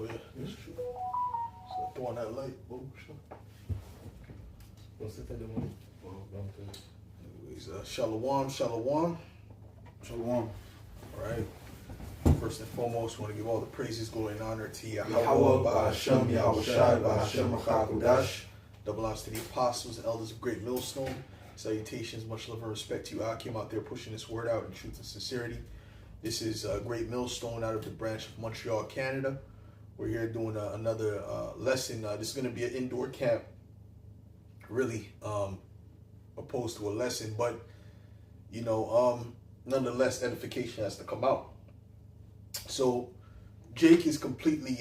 yeah, that's true. So throwing that light, Anyways, shalom, shalom. Shalom. All right. First and foremost, I want to give all the praises, glory, and honor to Yahweh, Ba'ashem, Yahweh Shai, Ba'ashem, Chakudash. that belongs to the apostles and elders of Great Millstone. Salutations, much love and respect to you, Akim, out there pushing this word out in truth and sincerity. This is Great Millstone out of the branch of Montreal, Canada. We're here doing another lesson. This is going to be an indoor camp, really, opposed to a lesson, but, you know, nonetheless, edification has to come out. So Jake is completely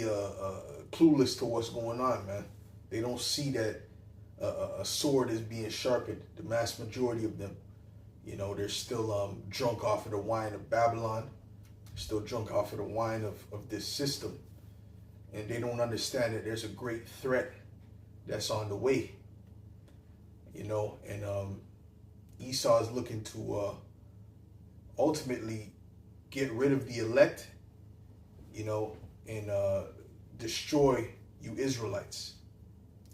clueless to what's going on, man. They don't see that a sword is being sharpened. The mass majority of them, you know, they're still drunk off of the wine of Babylon, still drunk off of the wine of this system. And they don't understand that there's a great threat that's on the way, you know, and Esau is looking to ultimately get rid of the elect, you know, and destroy you Israelites.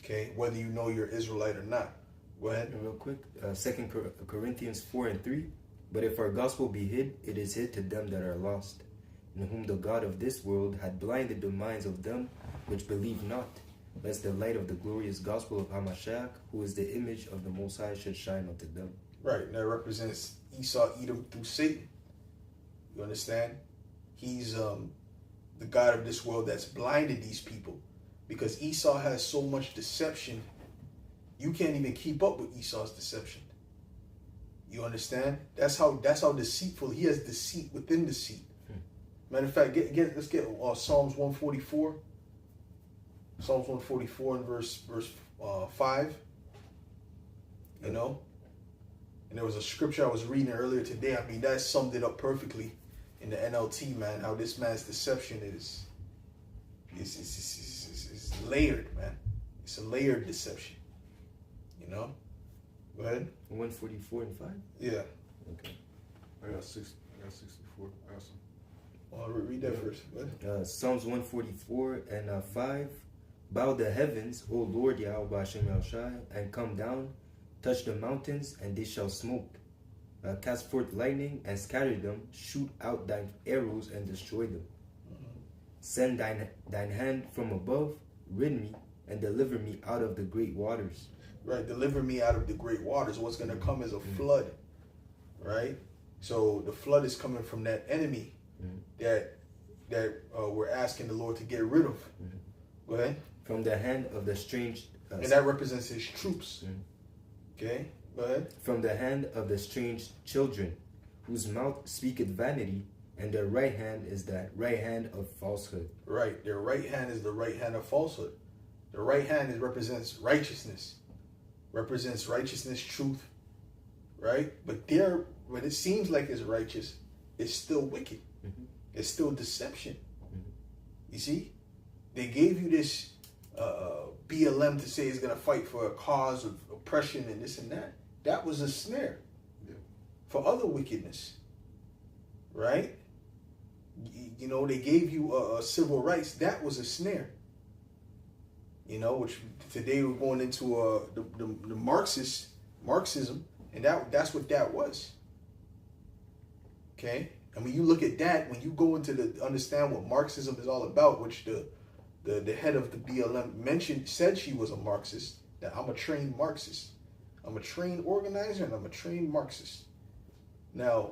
Okay, whether you know you're Israelite or not. Go ahead. Real quick, 2 Corinthians 4:3. But if our gospel be hid, it is hid to them that are lost, in whom the God of this world had blinded the minds of them which believe not, lest the light of the glorious gospel of Hamashiach, who is the image of the Most High, should shine unto them. Right, and that represents Esau, Edom through Satan. You understand? He's the God of this world that's blinded these people, because Esau has so much deception, you can't even keep up with Esau's deception. You understand? That's how deceitful he has. Deceit within deceit. Matter of fact, let's get Psalms 144. Psalms 144 and verse 5. You know, and there was a scripture I was reading earlier today. I mean, that summed it up perfectly in the NLT, man. How this man's deception is layered, man. It's a layered deception. You know. Go ahead. 144 and 5. Yeah. Okay. I got 64. I got some. Well, read that first. Psalms 144 and 5. Bow the heavens, O Lord Yahweh Ba'ashem Yahushai, and come down, touch the mountains, and they shall smoke. Cast forth lightning and scatter them, shoot out thine arrows and destroy them. Send thine hand from above, rid me, and deliver me out of the great waters. Right, deliver me out of the great waters. What's going to come is a flood, right? So the flood is coming from that enemy that we're asking the Lord to get rid of. Go ahead. From the hand of the strange... and that represents his troops. Okay, go ahead. From the hand of the strange children, whose mouth speaketh vanity, and their right hand is the right hand of falsehood. Right, their right hand is the right hand of falsehood. The right hand represents righteousness. Represents righteousness, truth, right? But when it seems like it's righteous, it's still wicked. It's still deception. You see? They gave you this BLM to say it's going to fight for a cause of oppression and this and that. That was a snare for other wickedness, right? You know, they gave you civil rights. That was a snare. You know, which today we're going into the Marxism, and that's what that was. Okay, and when you look at that, when you go into understand what Marxism is all about, which the head of the BLM said she was a Marxist. That I'm a trained Marxist, I'm a trained organizer, and I'm a trained Marxist. Now,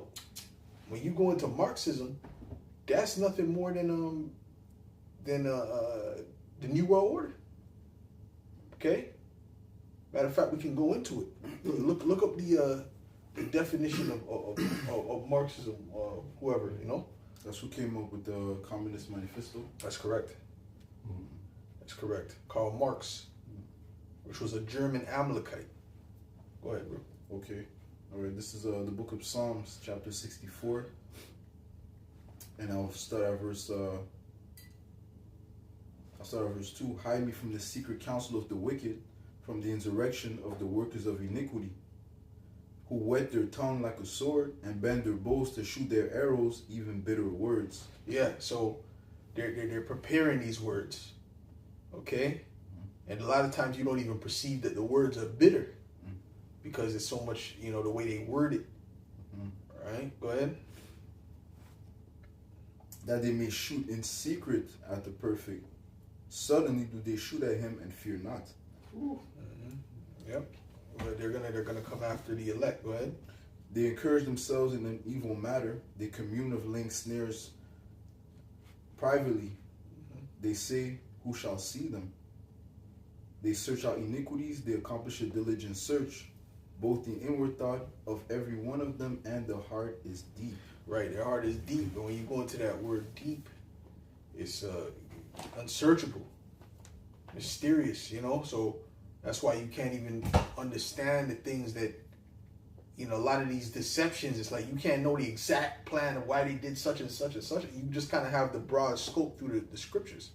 when you go into Marxism, that's nothing more than the New World Order. Okay. Matter of fact, we can go into it. Look up the definition of Marxism, whoever, you know. That's who came up with the Communist Manifesto. That's correct. That's correct. Karl Marx, which was a German Amalekite. Go ahead, bro. Okay. All right. This is the book of Psalms, chapter 64, and I'll start at verse. I'll start at verse 2. Hide me from the secret counsel of the wicked, from the insurrection of the workers of iniquity, who whet their tongue like a sword and bend their bows to shoot their arrows, even bitter words. Yeah, so they're preparing these words, okay? And a lot of times you don't even perceive that the words are bitter because it's so much, you know, the way they word it. All right, go ahead. That they may shoot in secret at the perfect. Suddenly do they shoot at him and fear not. Yep. But they're gonna come after the elect. Go ahead. They encourage themselves in an evil matter. They commune of laying snares privately. They say, who shall see them? They search out iniquities. They accomplish a diligent search. Both the inward thought of every one of them and the heart is deep. Right, their heart is deep. But when you go into that word deep, it's unsearchable, mysterious, you know? So that's why you can't even understand the things that, you know, a lot of these deceptions, it's like you can't know the exact plan of why they did such and such and such. You just kind of have the broad scope through the scriptures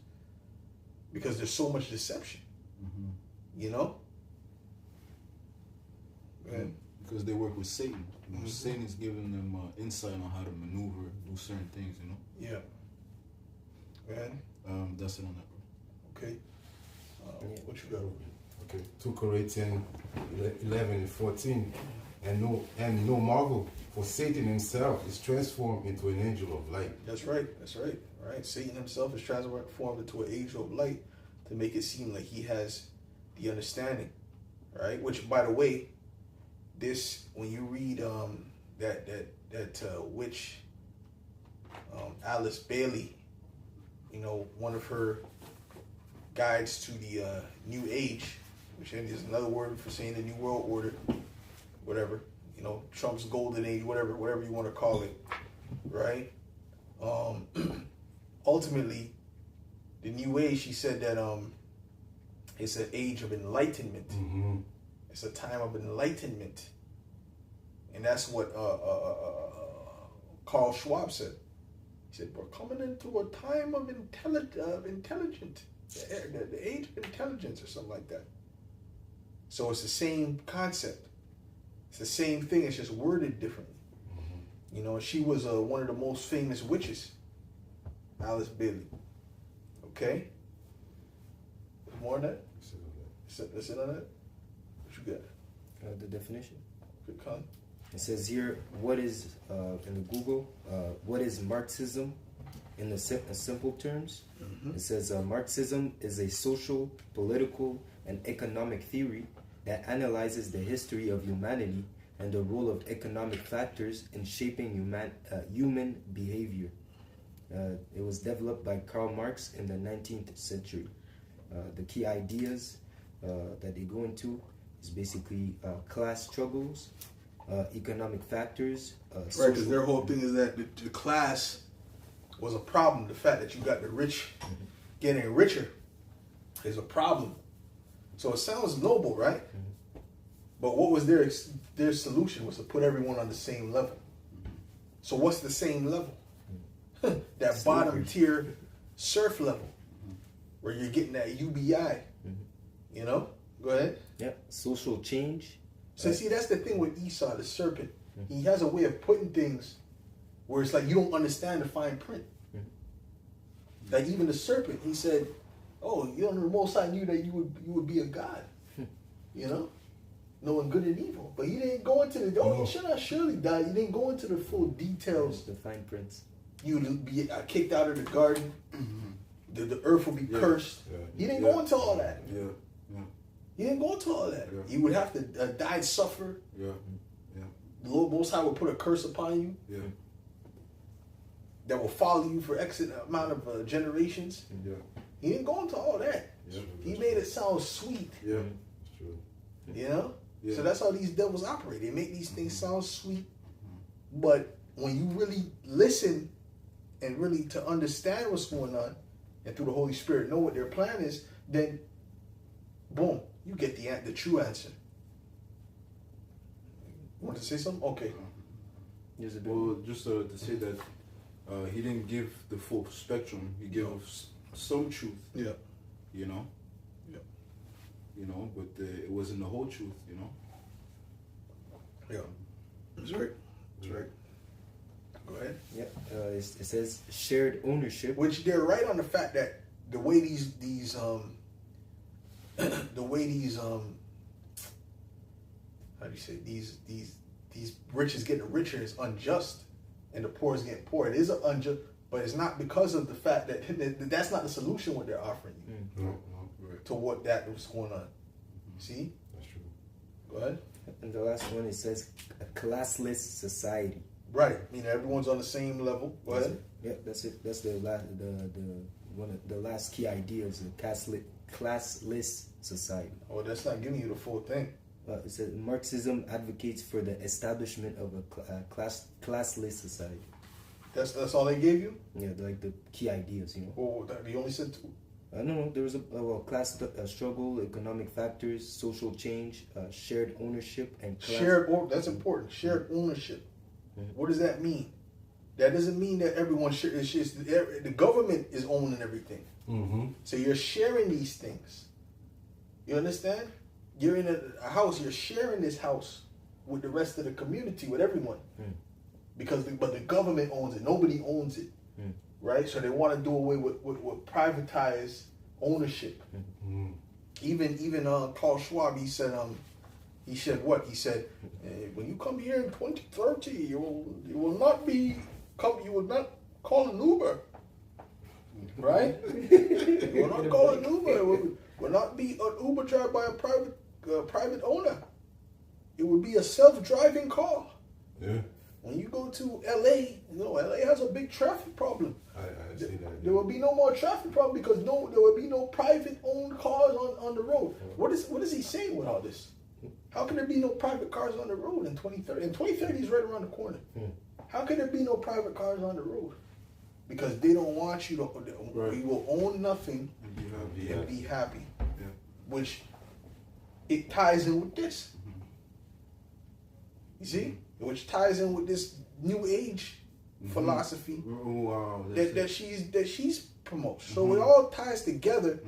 because there's so much deception, you know? And because they work with Satan. You know, Satan is giving them insight on how to maneuver, do certain things, you know? Yeah. And That's it on that, bro. okay. What you got over Okay, 2 Corinthians 11 and 14. And no marvel, for Satan himself is transformed into an angel of light. That's right. That's right. All right. Satan himself is transformed into an angel of light to make it seem like he has the understanding. Right. Which, by the way, this when you read that witch Alice Bailey, you know, one of her guides to the New Age, which is another word for saying the New World Order, whatever, you know, Trump's golden age, whatever you want to call it, right? Ultimately, the New Age, she said that it's an age of enlightenment. It's a time of enlightenment, and that's what Carl Schwab said. He said, "We're coming into a time of intelligent, the age of intelligence, or something like that." So it's the same concept. It's the same thing. It's just worded differently. You know, she was one of the most famous witches, Alice Bailey. Okay. More on that? That's it on that? What you got? The definition. Good con. It says here, what is, in the Google, what is Marxism in the simple terms? It says Marxism is a social, political, and economic theory that analyzes the history of humanity and the role of economic factors in shaping human behavior. It was developed by Karl Marx in the 19th century. The key ideas that they go into is basically class struggles, economic factors. Right, because their whole thing is that the class was a problem. The fact that you got the rich getting richer is a problem. So it sounds noble, right? But what was their solution was to put everyone on the same level. So what's the same level? That bottom tier surf level where you're getting that UBI. You know? Go ahead. Yeah, social change. So see, that's the thing with Esau, the serpent. He has a way of putting things where it's like you don't understand the fine print. Like even the serpent, he said, "Oh, you know, the Most High knew that you would be a god, you know, knowing good and evil." But he didn't go into the. Oh, you should not surely die. He didn't go into the full details. The fine prints. You would be kicked out of the garden. The earth will be cursed. He didn't go into all that. He didn't go into all that. You would have to die and suffer. The Lord Most High will put a curse upon you. That will follow you for X amount of generations. He didn't go into all that. He made it sound sweet. You know? So that's how these devils operate. They make these things sound sweet. But when you really listen and really to understand what's going on and through the Holy Spirit know what their plan is, then boom, you get the true answer. You want to say something? Okay. Well, just to say that he didn't give the full spectrum. He gave us some truth. Yeah. You know. Yeah. You know, but it wasn't the whole truth. You know. Yeah. That's right. That's right. Go ahead. Yeah, it says shared ownership. Which they're right on the fact that the way these the way these how do you say these rich is getting richer is unjust, and the poor is getting poor. It is an unjust, but it's not because of the fact that that's not the solution what they're offering you No, to what that was going on. See? that's true. Go ahead. And the last one, it says a classless society. Right. I mean, everyone's on the same level. Go ahead. Yeah, that's it. That's the last, the one of the last key ideas of classless society. Oh, that's not giving you the full thing. It says Marxism advocates for the establishment of a classless society. That's all they gave you? Yeah, like the key ideas, you know. Oh, you only said two. No, there was a class struggle, economic factors, social change, shared ownership, and class. That's important. Shared ownership. Mhm. What does that mean? That doesn't mean that everyone shares. It's just the government is owning everything. Mm-hmm. So you're sharing these things. You understand? You're in a house. You're sharing this house with the rest of the community, with everyone. But the government owns it. Nobody owns it. Right? So they want to do away with privatized ownership. Mm-hmm. Even Carl Schwab, he said what? He said, when you come here in 2030, you will not call an Uber. Right? You will not call an Uber. It will not be an Uber driven by a private owner. It would be a self-driving car. Yeah, When you go to LA, LA has a big traffic problem. I see that. There will be no more traffic problem because there will be no private owned cars on the road. What is he saying with all this? How can there be no private cars on the road in 2030? And 2030 is right around the corner. How can there be no private cars on the road? Because they don't want you to. You will own nothing and be happy. Yeah. Which it ties in with this. You see, which ties in with this new age philosophy Wow. that she's promotes. So it all ties together,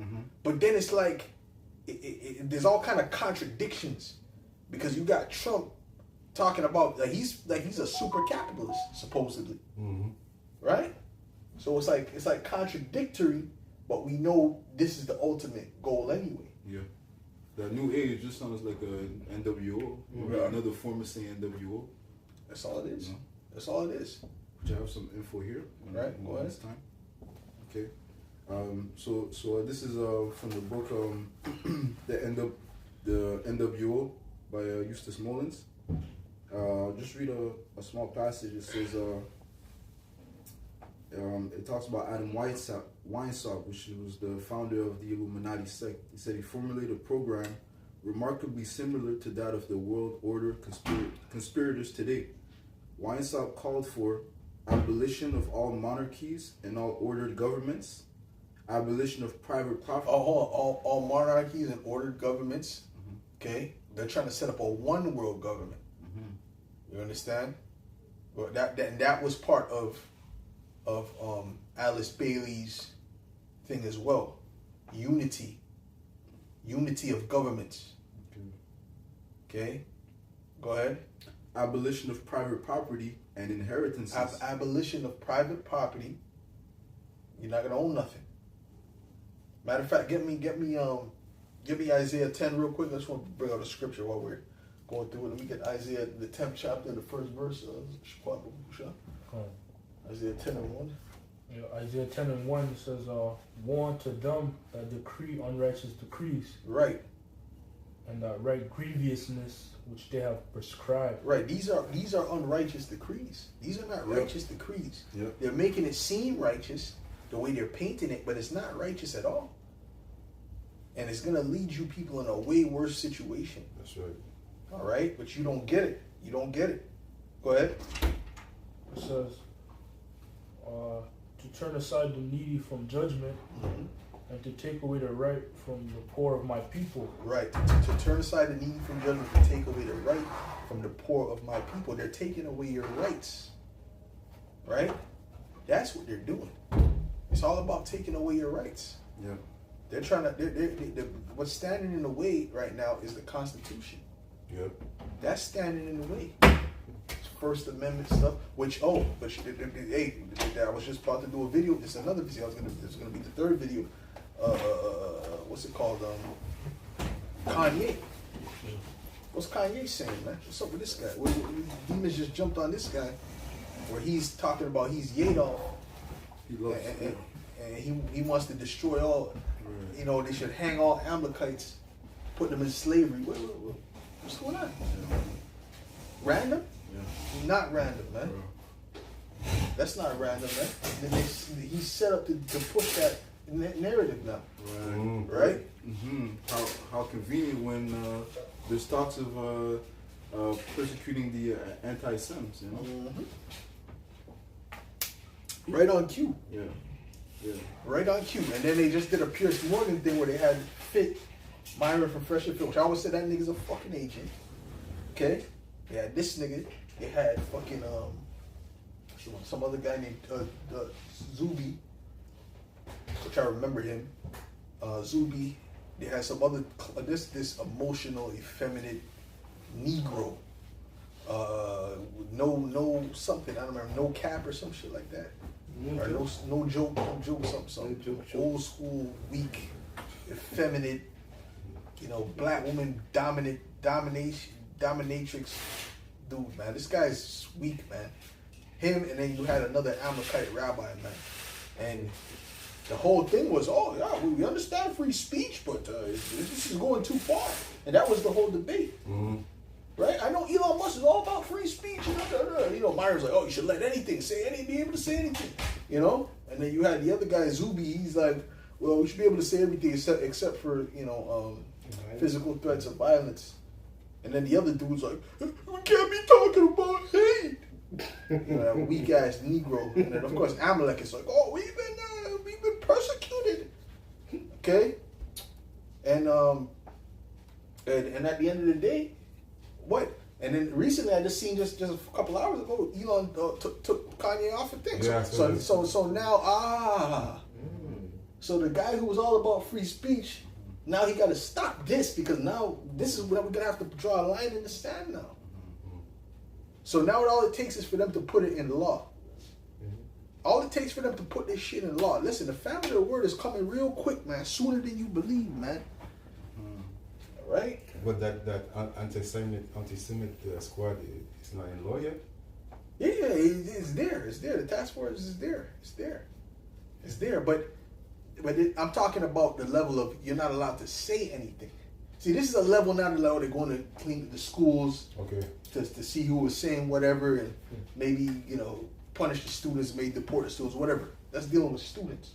but then it's like there's all kind of contradictions because you got Trump talking about he's a super capitalist supposedly, right? So it's like contradictory, but we know this is the ultimate goal anyway. Yeah. That new age just sounds like a NWO. Yeah. Another form of saying NWO. That's all it is. Yeah. That's all it is. Which I have some info here. Right, go ahead. This time. Okay. So this is from the book the NWO by Eustace Mullins. Just read a small passage. It says it talks about Adam Weishaupt, which was the founder of the Illuminati sect. He said he formulated a program remarkably similar to that of the world order conspirators today. Weishaupt called for abolition of all monarchies and all ordered governments, abolition of private property. All monarchies and ordered governments. Okay, they're trying to set up a one world government. You understand? Well, that was part of Alice Bailey's thing as well. Unity of governments. Okay, go ahead. Abolition of private property and inheritances. Abolition of private property. You're not gonna own nothing. Matter of fact, get me Isaiah 10 real quick. I just want to bring out a scripture while we're going through it. Let me get Isaiah the 10th chapter, the first verse. Isaiah 10 and 1. Yeah, Isaiah 10 and 1 says, "Woe unto them that decree unrighteous decrees, Right. and that write grievousness which they have prescribed." Right. These are unrighteous decrees. These are not righteous decrees. Yep. They're making it seem righteous the way they're painting it, but it's not righteous at all. And it's gonna lead you people in a way worse situation. That's right. All right, but you don't get it. You don't get it. Go ahead. It says, "To turn aside the needy from judgment, and to take away the right from the poor of my people." Right. To turn aside the needy from judgment, to take away the right from the poor of my people. They're taking away your rights. Right? That's what they're doing. It's all about taking away your rights. Yeah. They're trying to. They're, what's standing in the way right now is the Constitution. Yep. That's standing in the way. It's First Amendment stuff. Which hey, I was just about to do a video. This is another video. This is gonna be the third video. What's it called? Kanye. What's Kanye saying, man? What's up with this guy? Demons just jumped on this guy, where he's talking about he's Yadolf, He loves and he wants to destroy all. You know, they should hang all Amalekites, put them in slavery. What's going on? Random? Yeah. Not random, man. That's not random, man. He's set up to push that narrative now, right? Mm-hmm. How convenient when there's talks of persecuting the anti-Sems, you know? Mm-hmm. Right on cue. Yeah. Yeah. Right on cue. And then they just did a Pierce Morgan thing where they had Fit Myron from Fresh and Fit, which I always said that nigga's a fucking agent. Okay? They had this nigga. They had fucking some other guy named Zuby, which I remember him. Zuby. They had some other this emotional, effeminate Negro. No something, I don't remember, no cap or some shit like that. Or no joke, something. No joke. Old school, weak, effeminate, black woman dominatrix dude, man. This guy's weak, man. Him, and then you had another Amalekite rabbi, man. And the whole thing was, we understand free speech, but this is going too far. And that was the whole debate. Mm-hmm. Right? I know Elon Musk is all about free speech. Myron's like, you should let anything, be able to say anything. And then you had the other guy, Zuby. He's like, well, we should be able to say everything except for, physical threats of violence. And then the other dude's like, we can't be talking about hate. That weak ass Negro. And then of course Amalek is like, we've been persecuted. Okay? And at the end of the day, what? And then recently, I just seen just a couple hours ago, Elon took Kanye off of things. Yeah, so now, so the guy who was all about free speech, now he got to stop this because now this is where we're gonna have to draw a line in the sand now. So now all it takes is for them to put it in law. All it takes for them to put this shit in law. Listen, the family of the word is coming real quick, man. Sooner than you believe, man. Right? But that anti-Semitic squad is not in law yet? Yeah, it's there. It's there. The task force is there. It's there. But I'm talking about the level of you're not allowed to say anything. See, this is a level now that they're going to clean the schools. Okay. To see who was saying whatever and maybe, punish the students, maybe deport the students, whatever. That's dealing with students.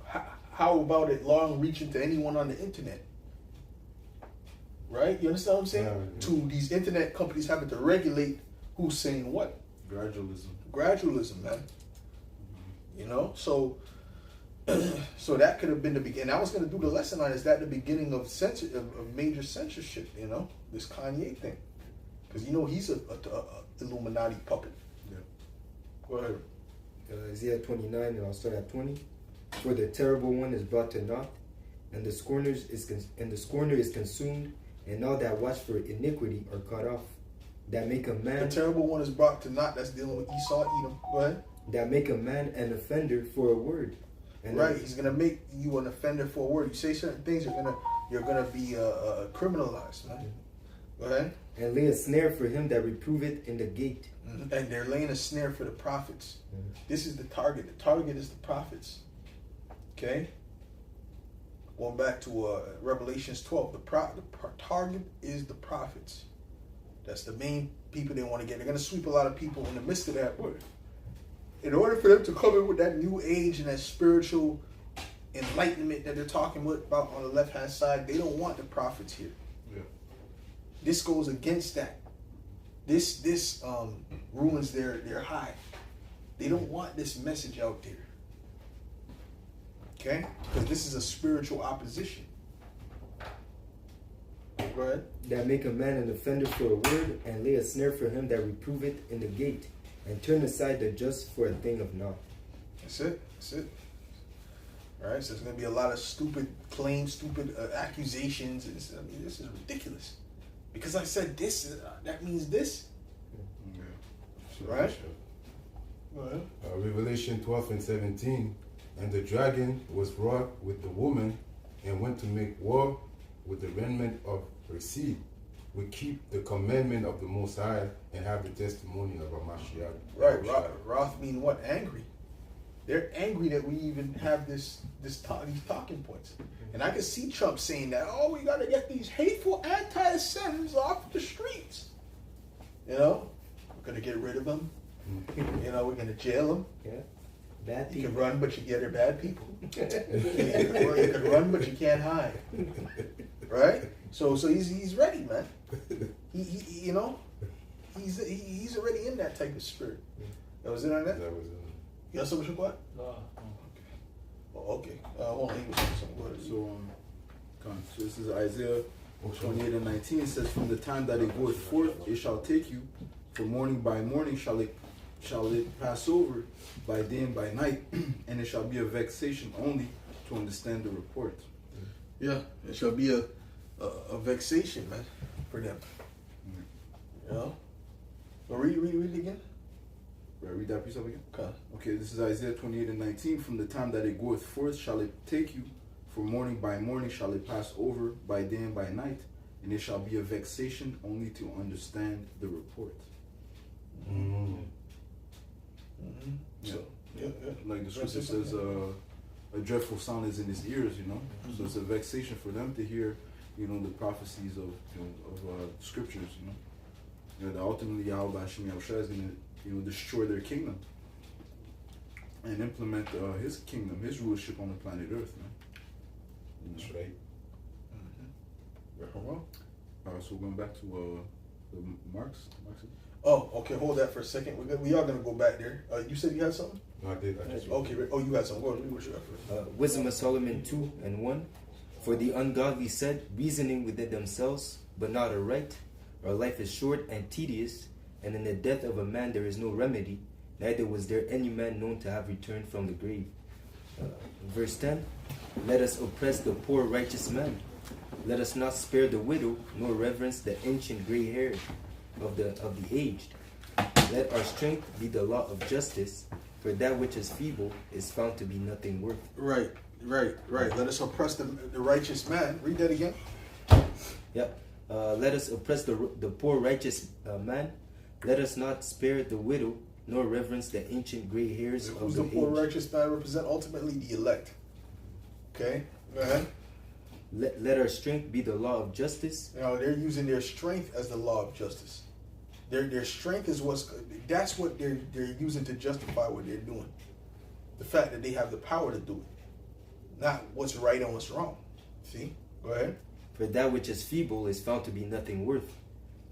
How about it long reaching to anyone on the internet? Right? You understand what I'm saying? Yeah. To these internet companies having to regulate who's saying what. Gradualism, man. So that could have been the beginning. I was going to do the lesson on, is that the beginning of major censorship, this Kanye thing. Because he's a Illuminati puppet. Yeah. Go ahead. Isaiah 29, and I'll start at 20. For the terrible one is brought to naught, and the scorner is consumed, and all that watch for iniquity are cut off. That make a man. The terrible one is brought to naught. That's dealing with Esau, Edom. Go ahead. That make a man an offender for a word. And right, he's gonna make you an offender for a word. You say certain things, you're gonna be criminalized, man. Go ahead. And lay a snare for him that reproveth in the gate. Mm-hmm. And they're laying a snare for the prophets. Mm-hmm. This is the target. The target is the prophets. Okay. Going back to Revelations 12, the target is the prophets. That's the main people they want to get. They're gonna sweep a lot of people in the midst of that word. In order for them to come in with that new age and that spiritual enlightenment that they're talking about on the left-hand side, they don't want the prophets here. Yeah. This goes against that. This ruins their high. They don't want this message out there. Okay? Because this is a spiritual opposition. Go ahead. That make a man an offender for a word, and lay a snare for him that reproveth in the gate, and turn aside the just for a thing of naught. That's it. All right, so there's going to be a lot of stupid claims, stupid accusations. This is ridiculous. Because I said this, that means this. Right? Sure. Go ahead. Revelation 12 and 17. And the dragon was wroth with the woman and went to make war with the remnant of her seed. We keep the commandment of the Most High and have the testimony of our Mashiach. Right. Wrath mean what? Angry. They're angry that we even have these talking points. And I can see Trump saying that, oh, we got to get these hateful anti-Semites off the streets. You know, we're going to get rid of them. You know, we're going to jail them. Yeah. Bad You people. can run, but they're bad people. You can run, but you can't hide. Right? So he's ready, man. He you know, he's already in that type of spirit. That was it on that? That was You got something, Shaquat? Nah. Oh, okay. Hold on, he was saying something. Go ahead. So this is Isaiah 28 and 19. It says, from the time that it goeth forth, it shall take you. For morning by morning shall it pass over, by day and by night, and it shall be a vexation only to understand the report. Yeah, it shall be a vexation, man, for them. You know? So read it again. Right, read that piece up again. Okay. Okay, this is Isaiah 28 and 19. From the time that it goeth forth shall it take you, for morning by morning shall it pass over, by day and by night, and it shall be a vexation only to understand the report. So, yeah. Like the scripture says, a dreadful sound is in his ears, you know. So it's a vexation for them to hear, you know, the prophecies of scriptures, you know. You know, that ultimately Yahweh Hashem Yahushua is going to, you know, destroy their kingdom and implement his kingdom, his rulership on the planet Earth, man. That's right. So going back to the Marx. Oh, okay. Hold that for a second. We are gonna go back there. You said you had something? No, I did. I just Okay. Oh, you had something. Go ahead. Read what you got first. Wisdom of Solomon 2 and 1. For the ungodly said, reasoning within themselves, but not aright. Our life is short and tedious, and in the death of a man there is no remedy, neither was there any man known to have returned from the grave. Verse 10. Let us oppress the poor righteous man. Let us not spare the widow, nor reverence the ancient gray hair of the aged. Let our strength be the law of justice, for that which is feeble is found to be nothing worth. Right. Let us oppress the righteous man. Read that again. Yep. Let us oppress the poor righteous man. Let us not spare the widow, nor reverence the ancient gray hairs of Who's the the poor aged. righteous man represent? Ultimately, the elect. Okay. Go ahead. Let our strength be the law of justice. You know, they're using their strength as the law of justice. Their strength is that's what they're using to justify what they're doing. The fact that they have the power to do it, not what's right and what's wrong. See? Go ahead. For that which is feeble is found to be nothing worth.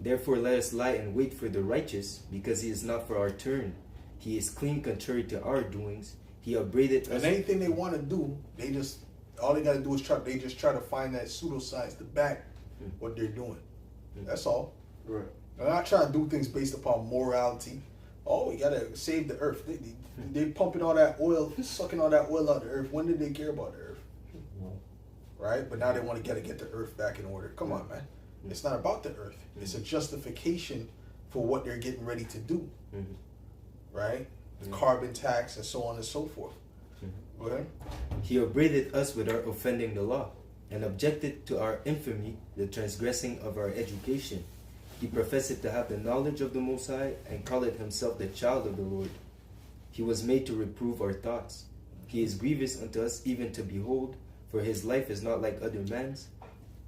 Therefore let us lie and wait for the righteous, because he is not for our turn. He is clean contrary to our doings. He upbraided us. And anything they want to do, all they got to do is try to find that pseudoscience to back what they're doing. That's all. Right. They're not trying to do things based upon morality. Oh, we gotta save the earth. They pumping all that oil, sucking all that oil out of the earth. When did they care about the earth? Right? But now they want to get the earth back in order. Come on, man. It's not about the earth. It's a justification for what they're getting ready to do. Right? The carbon tax and so on and so forth. Go ahead. He upbraided us with our offending the law, and objected to our infamy, the transgressing of our education. He professed to have the knowledge of the Most High, and called himself the child of the Lord. He was made to reprove our thoughts. He is grievous unto us even to behold, for his life is not like other man's.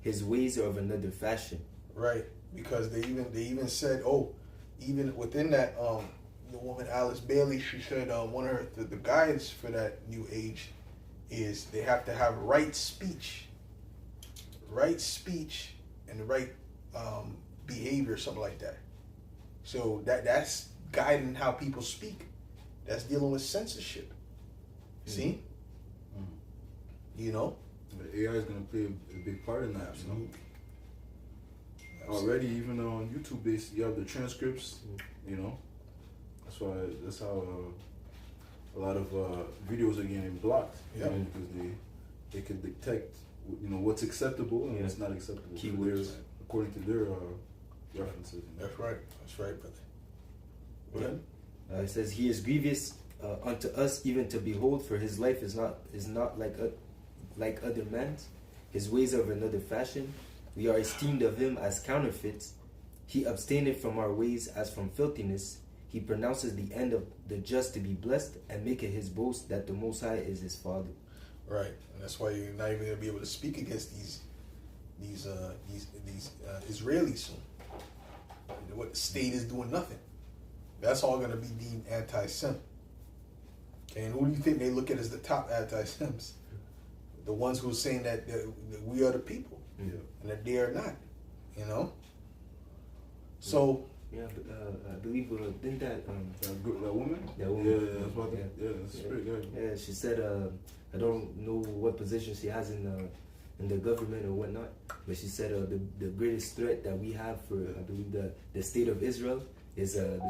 His ways are of another fashion. Right. Because they even said, even within that, the woman Alice Bailey, she said one of the guides for that new age is they have to have right speech and the right behavior, something like that. So that's guiding how people speak. That's dealing with censorship. See? You know? The AI is going to play a big part in that, you know? Already, even on YouTube, you have the transcripts, you know? That's how a lot of videos are getting blocked. Yeah. You know, because they can detect, you know, what's acceptable and what's not acceptable. Keywords. According to their references. You know? That's right, brother. Go ahead. It says, "He is grievous unto us, even to behold. For his life is not like other men's. His ways are of another fashion. We are esteemed of him as counterfeits. He abstaineth from our ways as from filthiness. He pronounces the end of the just to be blessed, and maketh his boast that the Most High is his Father." Right, and that's why you're not even gonna be able to speak against these Israelis soon. What the state is doing nothing. That's all gonna be deemed anti-Sem. Okay, and who do you think they look at as the top anti-Sems? The ones who are saying that we are the people, Yeah. and that they are not. You know. So Yeah, I believe didn't that That woman? that woman? Yeah, that's about that's pretty good. Yeah, she said, I don't know what position she has in the government or whatnot, but she said the greatest threat that we have for, I believe, the state of Israel is the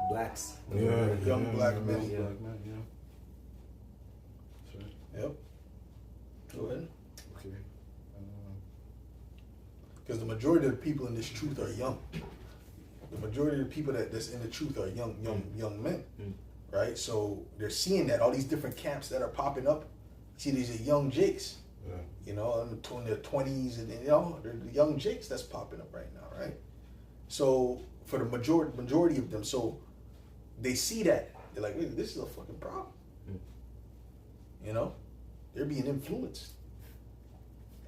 blacks. young black men. Yeah. Black man, yeah. That's right. Yep. Go ahead. Okay. Because the majority of the people in this truth are young. The majority of the people that's in the truth are young men, right? So they're seeing that all these different camps that are popping up. See, these are young Jakes, Yeah. you know, in their 20s, and you know, they're the young Jakes that's popping up right now, right? So for the majority of them, so they see that they're like, wait, this is a fucking problem. You know, they're being influenced.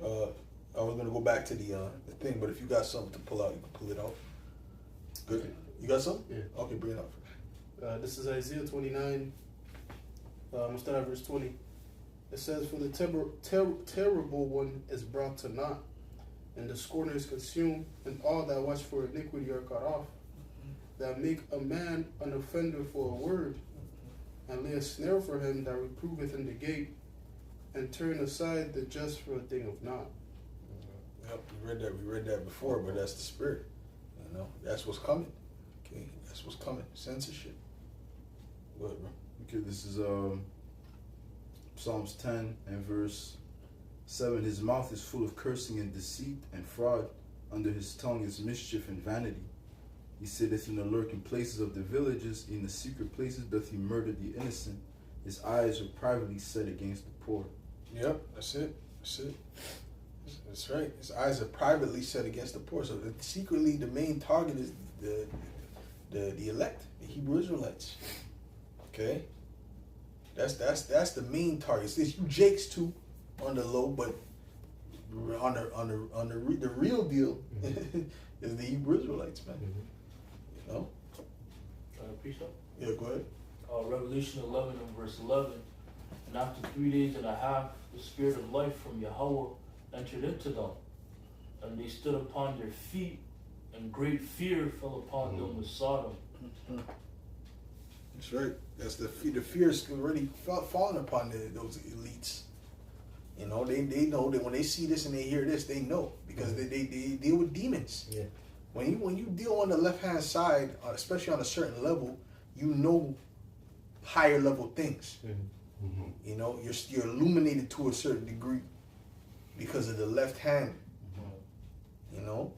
I was gonna go back to the thing, but if you got something to pull out, you can pull it out. Good. You got something? Yeah. Okay, bring it up. This is Isaiah 29. I'm going to start at verse 20. It says, "For the terrible one is brought to naught, and the scorner is consumed, and all that watch for iniquity are cut off, that make a man an offender for a word, and lay a snare for him that reproveth in the gate, and turn aside the just for a thing of naught." Yep, we read that before, but that's the spirit. You know, that's what's coming. Okay, that's what's coming. Censorship. What, bro? Okay, this is Psalms 10 and verse 7. "His mouth is full of cursing and deceit and fraud. Under his tongue is mischief and vanity. He sitteth in the lurking places of the villages. In the secret places doth he murder the innocent. His eyes are privately set against the poor." Yep, that's it. That's it. That's right. His eyes are privately set against the poor. So secretly, the main target is the elect, the Hebrew Israelites. Okay, that's the main target. It's you Jakes too, on the low, but on the real deal is the Hebrew Israelites, man. You know. Precept? Yeah, go ahead. Revelation 11 and verse 11. "And after 3 days and a half, the spirit of life from Yahweh entered into them, and they stood upon their feet, and great fear fell upon them with Sodom." That's right. That's the fear is already falling upon those elites. You know, they know that when they see this and they hear this, they know because they deal with demons. Yeah. When you deal on the left hand side, especially on a certain level, you know higher level things. You know, you're illuminated to a certain degree because of the left hand. You know,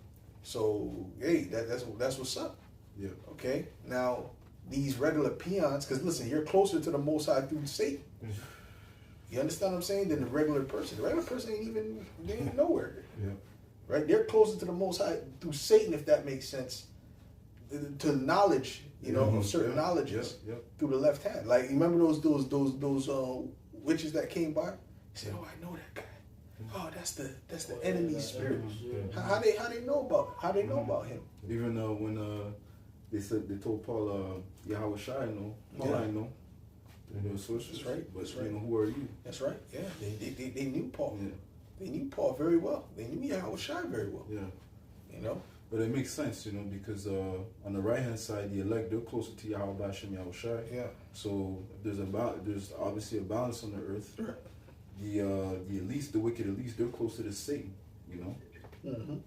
so hey, that's what's up. Yeah. Okay, now these regular peons, because listen, you're closer to the Most High through Satan. You understand what I'm saying? Than the regular person. The regular person they ain't nowhere. Yeah. Right? They're closer to the Most High through Satan, if that makes sense. To knowledge, you know, of certain knowledges through the left hand. Like you remember those witches that came by? He said, "Oh, I know that guy. Oh, that's the enemy's spirit." How they know about him? Even when they told Paul, Yahweh Shai, I know, Paul, I know. They were sorcerers. That's right. But That's right. you know, who are you? That's right. Yeah, they knew Paul. Yeah. They knew Paul very well. They knew Yahweh Shai very well. Yeah. You know. But it makes sense, you know, because on the right hand side, the elect, they're closer to Yahweh Hashem Yahweh Shai. Yeah. So there's obviously a balance on the earth. Sure. The elites, the wicked elites, they're closer to Satan, you know. Mm-hmm.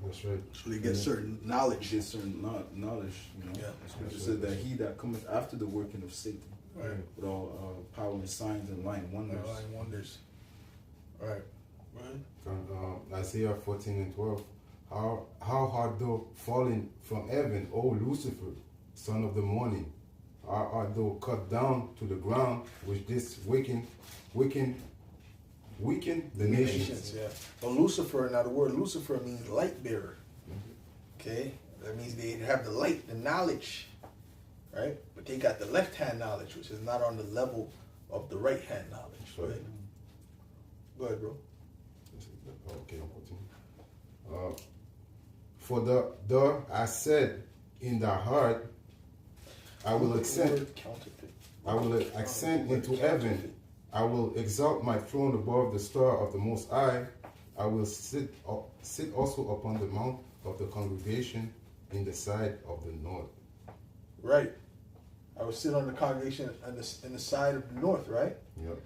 That's right. So they get certain They knowledge. get certain knowledge, you know. Yeah. The scripture said that he that cometh after the working of Satan, Right. with all power and signs and lying wonders. Lying wonders. Right. Right. From Isaiah 14 and 12. How hard thou fallen from heaven, O Lucifer, son of the morning, art thou cut down to the ground, which this weaken the nations. Yeah. But Lucifer, now the word Lucifer means light bearer. Okay? That means they have the light, the knowledge, right? But they got the left hand knowledge, which is not on the level of the right hand knowledge, right? Go ahead, bro. Okay, continue. For the I said in thy heart, I will ascend. Counterfeit. I will ascend into heaven. I will exalt my throne above the star of the Most High. I will sit also upon the mount of the congregation in the side of the north. Right. I will sit on the congregation on the side of the north, right? Yep.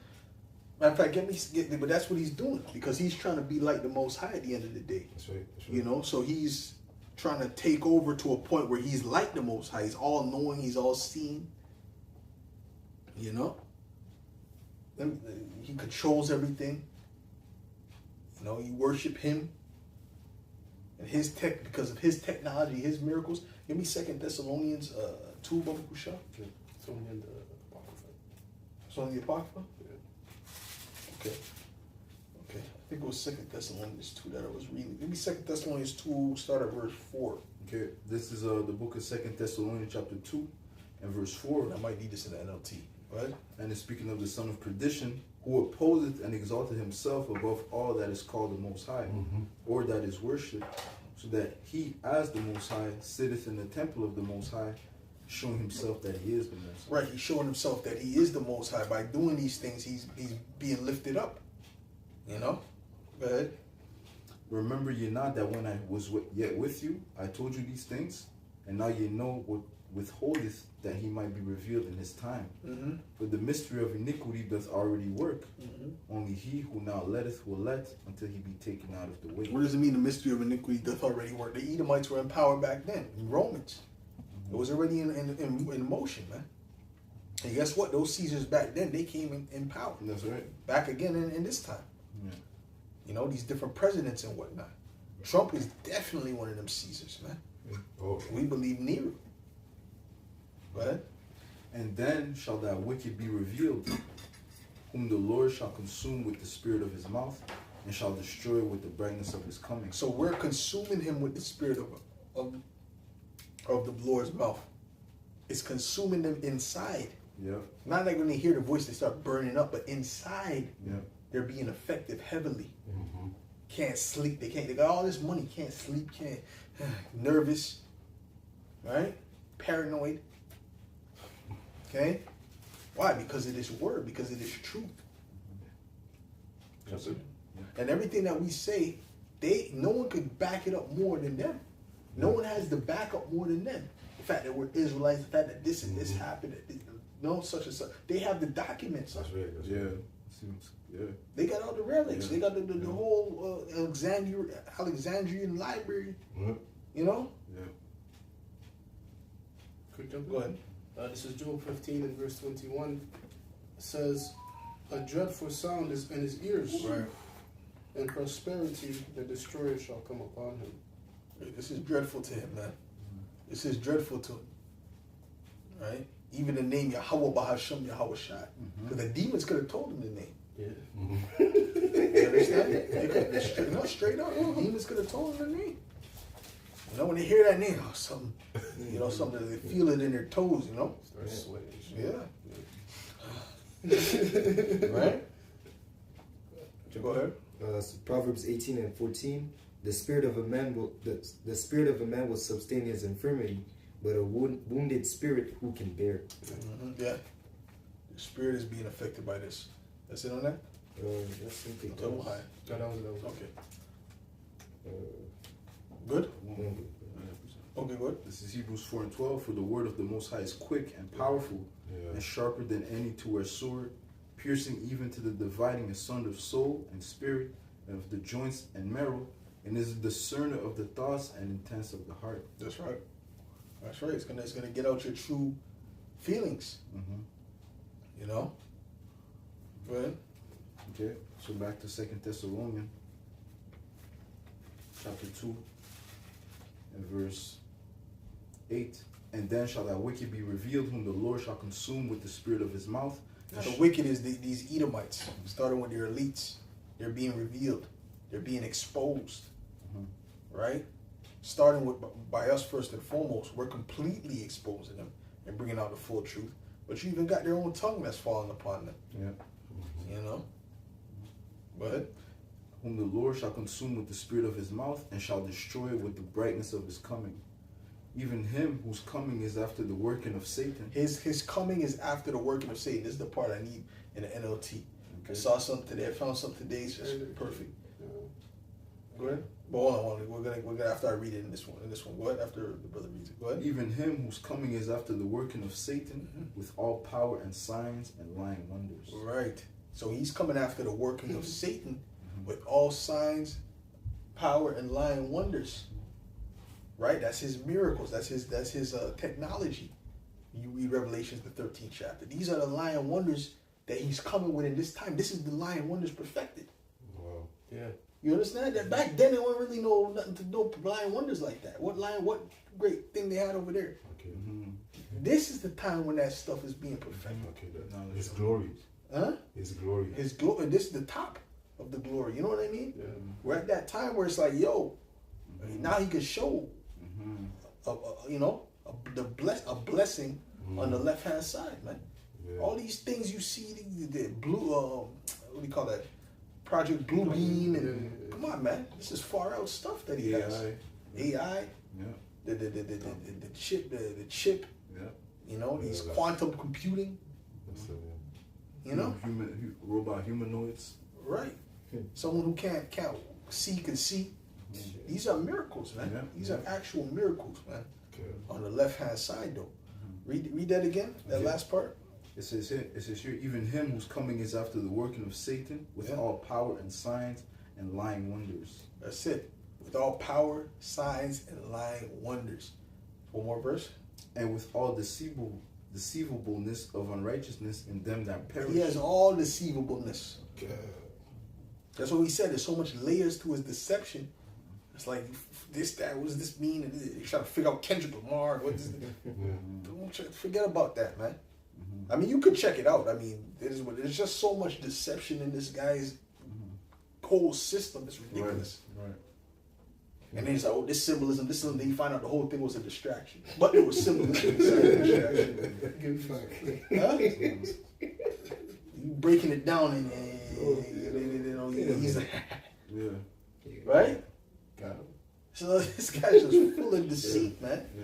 Matter of fact, but that's what he's doing because he's trying to be like the Most High at the end of the day. That's right. That's right. You know, so he's trying to take over to a point where he's like the Most High. He's all knowing, he's all seeing. You know? He controls everything. You know, you worship him. And his tech, because of his technology, his miracles. Give me 2 Thessalonians 2, Baba Kusha. It's only in the Apocrypha. It's on the Apocrypha? Yeah. Okay. Okay. I think it was 2 Thessalonians 2 that I was reading. Give me 2 Thessalonians 2, start at verse 4. Okay, this is the book of 2 Thessalonians chapter 2 and verse 4. I might need this in the NLT. Right? And it's speaking of the son of perdition, who opposeth and exalted himself above all that is called the Most High, or that is worshipped, so that he, as the Most High, sitteth in the temple of the Most High, showing himself that he is the Most High. Right, he's showing himself that he is the Most High. By doing these things, he's being lifted up. You know? Go ahead. Remember ye not that when I was yet with you, I told you these things, and now ye know what withholdeth that he might be revealed in his time. Mm-hmm. For the mystery of iniquity doth already work. Mm-hmm. Only he who now letteth will let until he be taken out of the way. What does it mean the mystery of iniquity doth already work? The Edomites were in power back then, in Romans. It was already in motion, man. And guess what? Those Caesars back then, they came in power. That's right. Back again in this time. Yeah. You know, these different presidents and whatnot. Trump is definitely one of them Caesars, man. Oh, We believe Nero. Go ahead. And then shall that wicked be revealed, whom the Lord shall consume with the spirit of his mouth, and shall destroy with the brightness of his coming. So we're consuming him with the spirit of the Lord's mouth. It's consuming them inside. Yep. Not like when they hear the voice, they start burning up, but inside, Yep. they're being affected heavily. mm-hmm. Can't sleep. They got all this money, can't sleep, can't nervous, right? Paranoid. Okay? Why? Because of this word, because of this truth. Yes, sir. And everything that we say, no one could back it up more than them. No one has the backup more than them. The fact that we're Israelites, the fact that this and this happened, no such and such. They have the documents. That's right. That's Yeah. right. Seems, yeah. They got all the relics. Yeah. They got the whole Alexandrian library. Yep. You know? Yeah. Quick jump. Go ahead. This is Job 15 and verse 21. It says, a dreadful sound is in his ears, Right. and prosperity the destroyer shall come upon him. This is dreadful to him, man. This is dreadful to him. Right? Even the name Yahweh Bahasham Yahweh Shai. Because the demons could have told him the name. Yeah. You understand? They could, straight up. The demons could have told him the name. You know, when they hear that name, something, something, they feel it in their toes, you know? Start sweating. Yeah. Right? Go ahead. So Proverbs 18 and 14. The spirit of a man will sustain his infirmity, but a wounded spirit who can bear it. Mm-hmm. Yeah. The spirit is being affected by this. That's it on that? That's something Double else. high. That was Okay. Good? Okay, good. This is Hebrews 4 and 12. For the word of the Most High is quick and powerful, Yeah. and sharper than any two-edged sword, piercing even to the dividing asunder of soul and spirit, and of the joints and marrow, and is a discerner of the thoughts and intents of the heart. That's right. That's right. It's gonna get out your true feelings. Mm-hmm. You know? Go ahead. Okay, so back to 2 Thessalonians chapter 2 and verse 8. And then shall that wicked be revealed, whom the Lord shall consume with the spirit of his mouth. Now, the wicked is these Edomites, starting with their elites. They're being revealed. They're being exposed. Right? Starting with by us first and foremost, we're completely exposing them and bringing out the full truth. But you even got their own tongue that's falling upon them. Yeah. You know? But Whom the Lord shall consume with the spirit of his mouth, and shall destroy with the brightness of his coming. Even him whose coming is after the working of Satan. his coming is after the working of Satan. This is the part I need in the NLT. I saw something today. I found something today. It's just perfect. Go ahead. But hold on. We're gonna after I read it in this one. Go ahead after the brother reads it. Go ahead. Even him whose coming is after the working of Satan, with all power and signs and lying wonders. Right. So he's coming after the working of Satan with all signs, power, and lying wonders. Right? That's his miracles. That's his technology. You read Revelations, the 13th chapter. These are the lying wonders that he's coming with in this time. This is the lying wonders perfected. Wow. Yeah. You understand that? Back then, there wasn't really nothing to know lying wonders like that. What great thing they had over there. Okay. This is the time when that stuff is being perfected. Okay. That, his glory. Huh? His glory. His glory. This is the top of the glory. You know what I mean? Yeah. We're at that time where it's like, yo, now he can show, a blessing on the left hand side, man. Yeah. All these things you see, the blue, what do you call that? Project Blue Beam, and come on, man, this is far out stuff that he has. AI, Yeah. the chip, Yeah. you know, these that's- quantum computing, That's, you know, Robot humanoids. right? Someone who can't see can see. These are miracles, man. Yeah. These are actual miracles, man. okay. On the left hand side, though. Read that again. That Okay. last part. It says here, even him whose coming is after the working of Satan, with Yeah. all power and signs and lying wonders. That's it. With all power, signs, and lying wonders. One more verse. And with all deceivableness of unrighteousness in them that perish. He has all deceivableness. Okay. That's what we said. There's so much layers to his deception. It's like this, that, what does this mean? And you try to figure out Kendrick Lamar. What is Don't forget about that, man. I mean, you could check it out. I mean, there's just so much deception in this guy's whole system. It's ridiculous. Right. And then he's like, oh, this symbolism. Then you find out the whole thing was a distraction. But there was symbolism inside the distraction. Good fact. Huh? You breaking it down and he's like, Yeah. right? Got him. So this guy's just full of deceit, man. Yeah.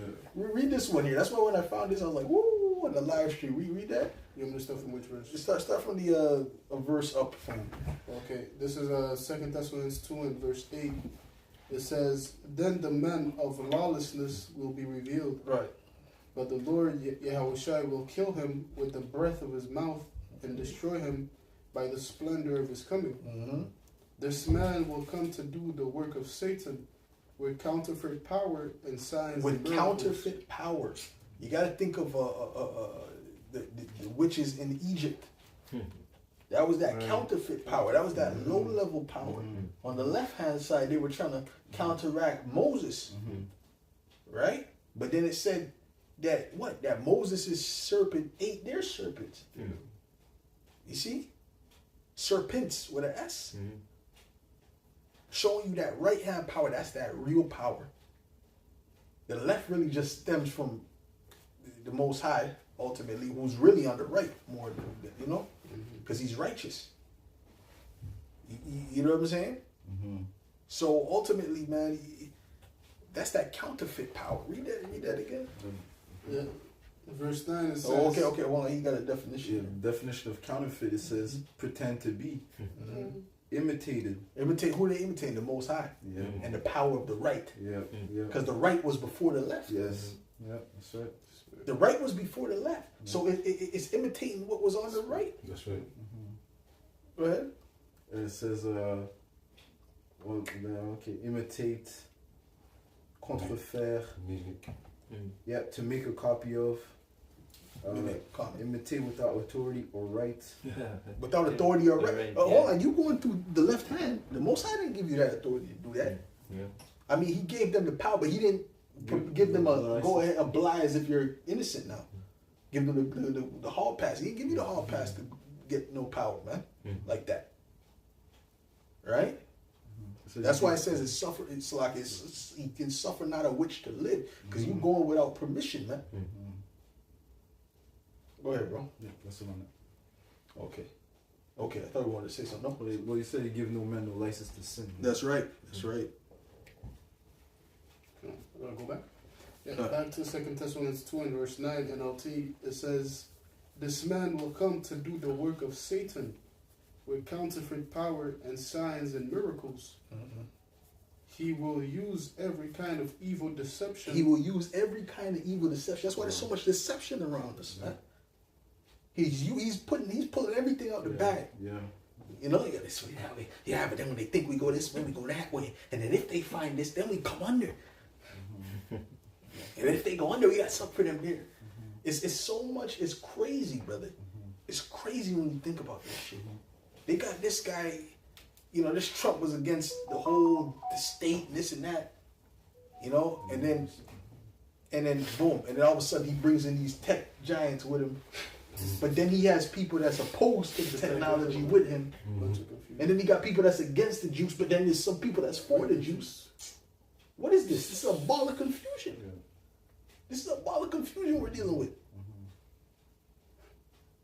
Read this one here. That's why when I found this, I was like, woo, on the live stream. Read that. You want me to start from which verse? Just start from the a verse up from. Okay, this is 2 Thessalonians 2 and verse 8. It says, then the men of lawlessness will be revealed, Right. but the Lord Yahushua will kill him with the breath of his mouth and destroy him by the splendor of his coming. Mm-hmm. This man will come to do the work of Satan with counterfeit power and signs With and miracles. counterfeit powers. You got to think of the witches in Egypt. That was that counterfeit power. That was that low level power. On the left hand side, they were trying to counteract Moses, right? But then it said that that Moses' serpent ate their serpents. You see, serpents with an S, showing you that right hand power. That's that real power. The left really just stems from the Most High, ultimately, who's really on the right more, you know, because he's righteous. You know what I'm saying? So ultimately, man, that's that counterfeit power. Read that again. Yeah. Verse 9 it says, Oh, okay. Well, he got a definition. Yeah, the definition of counterfeit, it says pretend to be. Imitated. Imitate who they imitating? The Most High. Yeah. And the power of the right. Yeah. Yeah. Because the right was before the left. Yes. Yeah, that's right. The right was before the left. So it's imitating what was on the right. That's right. Go ahead. And it says, imitate, contrefaire. Mimic. Yeah, to make a copy of. Copy. Imitate without authority or right. Without authority or right. Right, Hold on, you going through the left hand. The Most High didn't give you that authority to do that. Yeah. I mean, he gave them the power, but he didn't Give them a go ahead, apply as if you're innocent now. Give them the hall pass. He didn't give you the hall pass to get no power, man, like that. Right? So That's why it says it's suffer. It's like you can suffer not a witch to live because you going without permission, man. Go ahead, bro. Yeah, that's what I meant. Okay. I thought you wanted to say something. No? Well, you said you give no man no license to sin. That's right. That's right. Go back. Yeah, back to 2 Thessalonians 2 and verse 9 NLT. It says, "This man will come to do the work of Satan with counterfeit power and signs and miracles. He will use every kind of evil deception." He will use every kind of evil deception. That's why there's so much deception around us, man. He's pulling everything out the bag. Yeah. You know, this way, that way. Yeah, but then when they think we go this way, we go that way. And then if they find this, then we come under. And if they go under, we got something for them there. It's so much, it's crazy, brother. It's crazy when you think about this shit. They got this guy, you know, this Trump was against the state and this and that. You know, and then boom, and then all of a sudden he brings in these tech giants with him. But then he has people that's opposed to the technology with him. And then he got people that's against the juice, but then there's some people that's for the juice. What is this? This is a ball of confusion. This is a ball of confusion we're dealing with.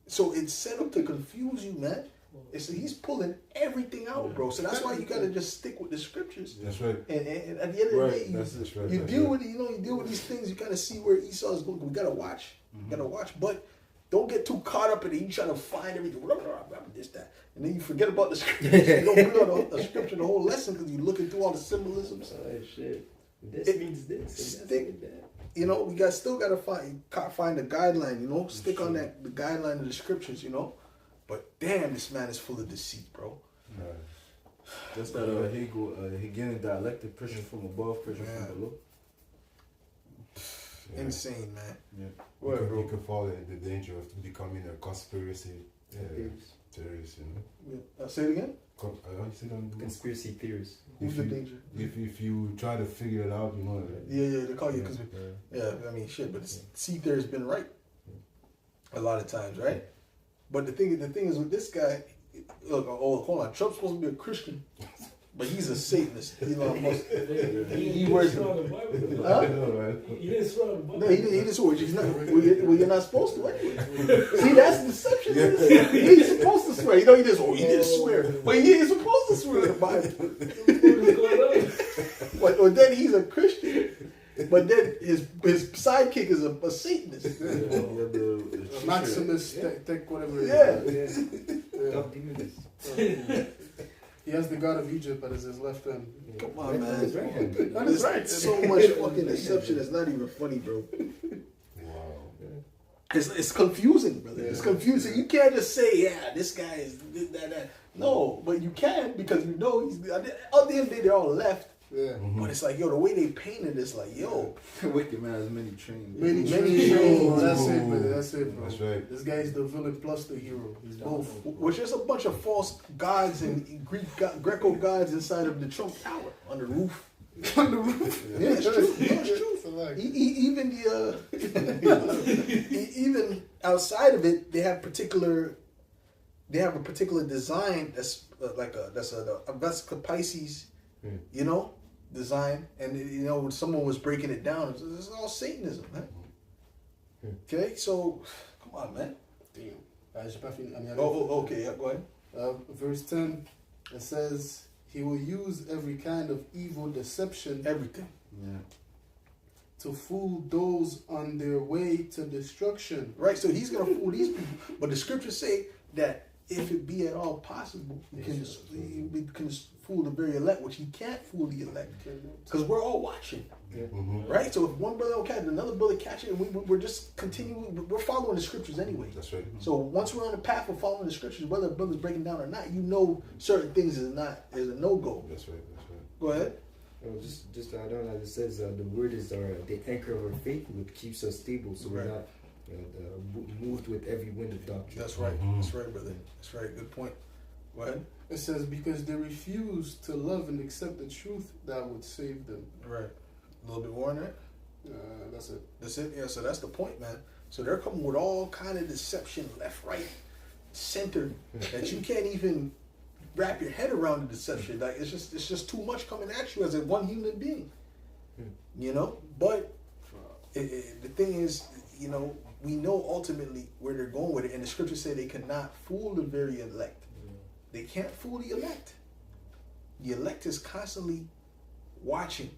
So it's set up to confuse you, man. He's pulling everything out, bro. So that's why you gotta just stick with the scriptures. That's right. And at the end of the day, you deal with it. You know, you deal with these things. You kind of see where Esau's going. We gotta watch. Gotta watch, but don't get too caught up in it. You try to find everything. This, that, and then you forget about the scripture. You don't bring out the scripture the whole lesson because you're looking through all the symbolisms. Oh shit! This means this. And Stick. You know, we still gotta find the guideline. You know, stick on the guideline of the scriptures. You know, but damn, this man is full of deceit, bro. That's that Hegelian dialectic, pressure from above, pressure from below. Insane, man. Yeah. You could fall in the danger of becoming a conspiracy theorist, you know. Yeah. Say it again. Conspiracy theories. Who's the danger? If you try to figure it out, you know. Yeah, they call you because I mean shit, but see, there's been right a lot of times, right? But the thing is with this guy, look, hold on, Trump's supposed to be a Christian, but he's a Satanist. Elon Musk. He wears. Huh? He didn't swear on the Bible. No, he didn't swear. He's not. Well, you're not supposed to anyway. See, that's deception. He ain't supposed to swear. You know, he didn't swear, but he ain't supposed to swear in the Bible. Or then he's a Christian, but then his sidekick is a Satanist. Maximus, take whatever. He has the god of Egypt as his left hand. Come on, man. That is right. So much fucking deception. It's not even funny, bro. Wow. It's confusing, brother. It's confusing. You can't just say, yeah, this guy is this, that. No, but you can because you know he's. At the end of the day, they're all left. Yeah. But it's like, yo, the way they painted it's like, yo. Wicked man has many trains. Many trains. That's it, brother. That's it, bro. That's right. This guy's the villain plus the hero. He's both. Which is a bunch of false gods and Greco gods inside of the Trump Tower on the roof. On the roof. Yeah, it's true. No, it's true. Even outside of it, they have a particular design that's a Vesica Pisces, you know, design, and you know when someone was breaking it down, it's all Satanism, man. Okay, so come on, man. Damn. Okay, yeah, go ahead. Verse 10, it says, "He will use every kind of evil deception, Everything. to fool those on their way to destruction." Right, so he's gonna fool these people, but the scriptures say that if it be at all possible, he can fool the very elect, which he can't fool the elect, because we're all watching. Right, so if one brother will catch it, another brother catch it, and we're just continuing. We're following the scriptures anyway. That's right. So once we're on the path of following the scriptures, whether the brother's breaking down or not, you know certain things is a no go. That's right. Go ahead. Just to add on, as it says, the word is the anchor of our faith, which keeps us stable, so we're not moved with every wind of doctrine. That's right. That's right, brother. That's right. Good point. Go ahead. It says, "Because they refuse to love and accept the truth that would save them." Right. A little bit more on that. That's it. That's it. Yeah. So that's the point, man. So they're coming with all kind of deception, left, right, center, that you can't even wrap your head around the deception. Like it's just too much coming at you as a one human being. You know. But the thing is, you know, we know ultimately where they're going with it, and the scriptures say they cannot fool the very elect. They can't fool the elect. The elect is constantly watching.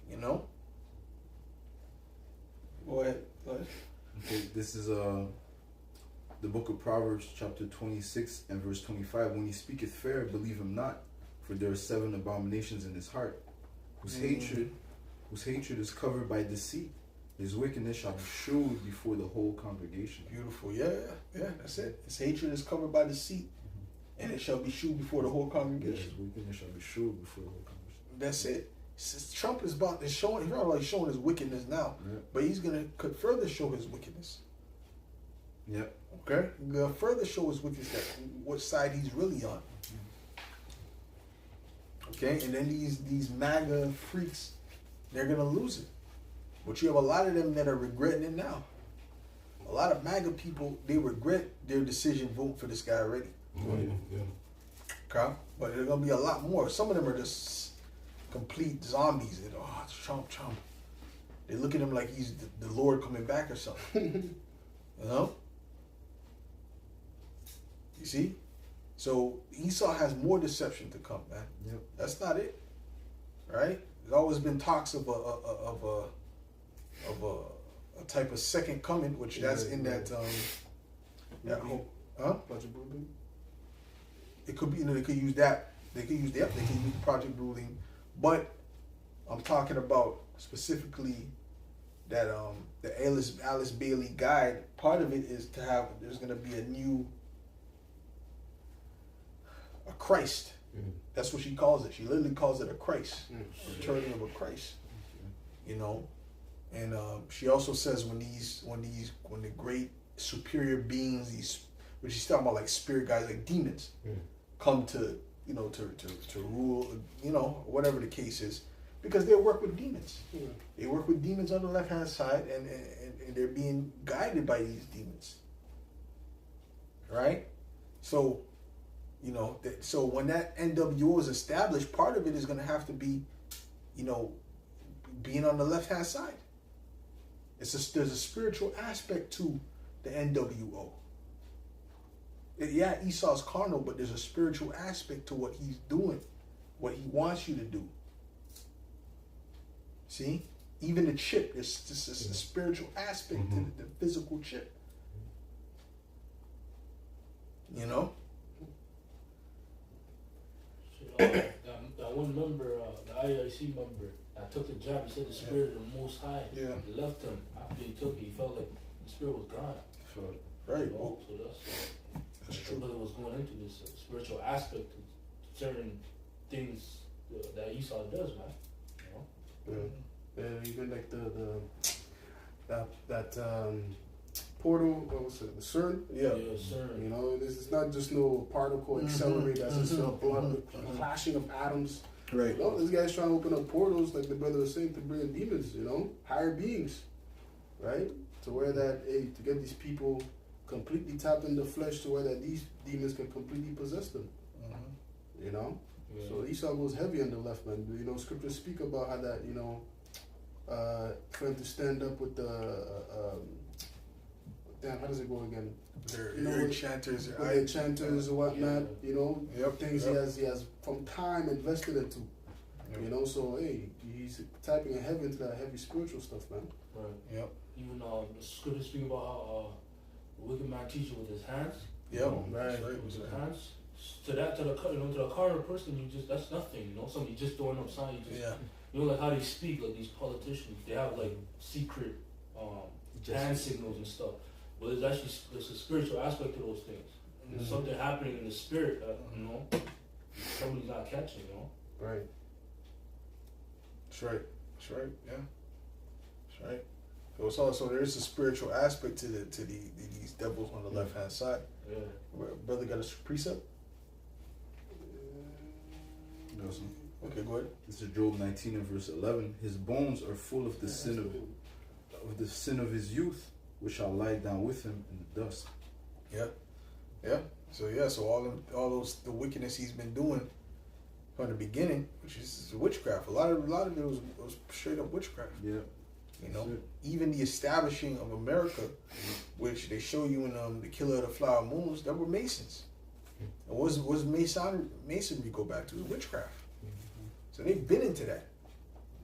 You know. Go ahead. Okay, this is the book of Proverbs, chapter 26 and verse 25. When he speaketh fair, believe him not, for there are 7 abominations in his heart, whose hatred is covered by deceit. His wickedness shall be shewed before the whole congregation. Beautiful. Yeah, that's it. His hatred is covered by deceit, and it shall be shewed before the whole His congregation. wickedness shall be shewed before the whole congregation. That's it. Trump is about to show. He's already showing his wickedness now, Yeah. but he's could further show his wickedness. Yep. Okay, he's gonna further show his wickedness, that what side he's really on. Okay, and then these MAGA freaks, they're gonna lose it. But you have a lot of them that are regretting it now. A lot of MAGA people, they regret their decision voting for this guy already. Yeah. Okay, but there's gonna be a lot more. Some of them are just complete zombies. That it's Trump. They look at him like he's the Lord coming back or something. You know? You see? So Esau has more deception to come, man. Yep. That's not it, right? There's always been talks of a type of second coming, which that's in that that whole, Project Bluebeam. It could be, you know, they could use that. They could use Project Ruling, but I'm talking about specifically that the Alice Bailey guide. Part of it is to have. There's going to be a Christ. That's what she calls it. She literally calls it a Christ, returning of a Christ. You know, and she also says when the great superior beings, when she's talking about like spirit guys, like demons, come to, you know, to rule, you know, whatever the case is, because they work with demons. They work with demons on the left hand side, and they're being guided by these demons, right? So, you know, so when that NWO is established, part of it is going to have to be, you know, being on the left hand side. There's a spiritual aspect to the NWO. Yeah, Esau's carnal, but there's a spiritual aspect to what he's doing, what he wants you to do. See? Even the chip, there's just a spiritual aspect to the physical chip. You know? That one member, the IIC member, that took the job, he said the spirit of the Most High left him after he took it. He felt like the spirit was gone. Sure. Right. So that's true. But it was going into this spiritual aspect of certain things that Esau does, man. You know? Yeah, even like that portal, what was it, the CERN? Yeah. CERN. You know, it's not just no particle accelerator, that's just a blood clashing of atoms. Right. You know, this guy's trying to open up portals, like the brother was saying, to bring in demons, you know, higher beings, right? To where that, to get these people completely tapped in the flesh, to where that these demons can completely possess them. You know? Yeah. So Esau goes heavy on the left, man. You know, scriptures speak about how that, you know, trying to stand up with the, how does it go again? Their enchanters, With the enchanters and whatnot, you know, things Yep. he has from time invested into. You know, so hey, he's tapping heavy into that heavy spiritual stuff, man. Right. Yep. Even the scripture speaking about how the wicked man teaches with his hands. Yep. Right. That's right. With his hands. To the carnal person, that's nothing. You know, somebody just throwing up signs. You know, like how they speak, like these politicians, they have like secret hand signals and stuff. But there's a spiritual aspect to those things. There's something happening in the spirit that, you know, somebody's not catching, you know? Right. That's right. That's right. Yeah. That's right. So it's also there's a spiritual aspect to these devils on the left hand side. Yeah. Brother got a precept? Okay, go ahead. This is Job 19 and verse 11. His bones are full of the sin of his youth, which shall lie down with him in the dust. Yeah. So all those the wickedness he's been doing from the beginning, which is witchcraft. A lot of it was straight up witchcraft. Yeah. You know, That's it. even the establishing of America, which they show you in The Killer of the Flower Moons, that were Masons. And what was Masonry go back to? It was witchcraft. So they've been into that.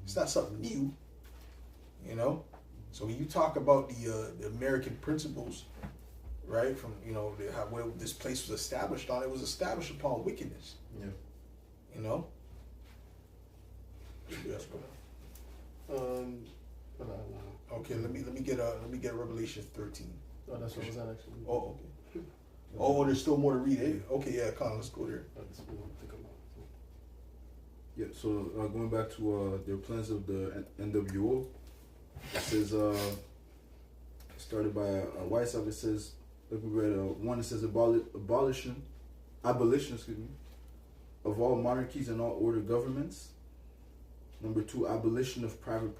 It's not something new. You know, so when you talk about the American principles, right, from where this place was established on, it was established upon wickedness. Yeah. You know. Yes, bro. Okay, let me get Revelation 13. Oh, that's what was that actually. Oh, okay. Oh, there's still more to read. Eh? Okay, yeah, come on, let's go there. That's what I'm thinking about. Yeah, so going back to their plans of the NWO, it says, started by Weishaupt, it says, look, we read one, it says abolition, excuse me, of all monarchies and all order governments. Number 2, abolition of private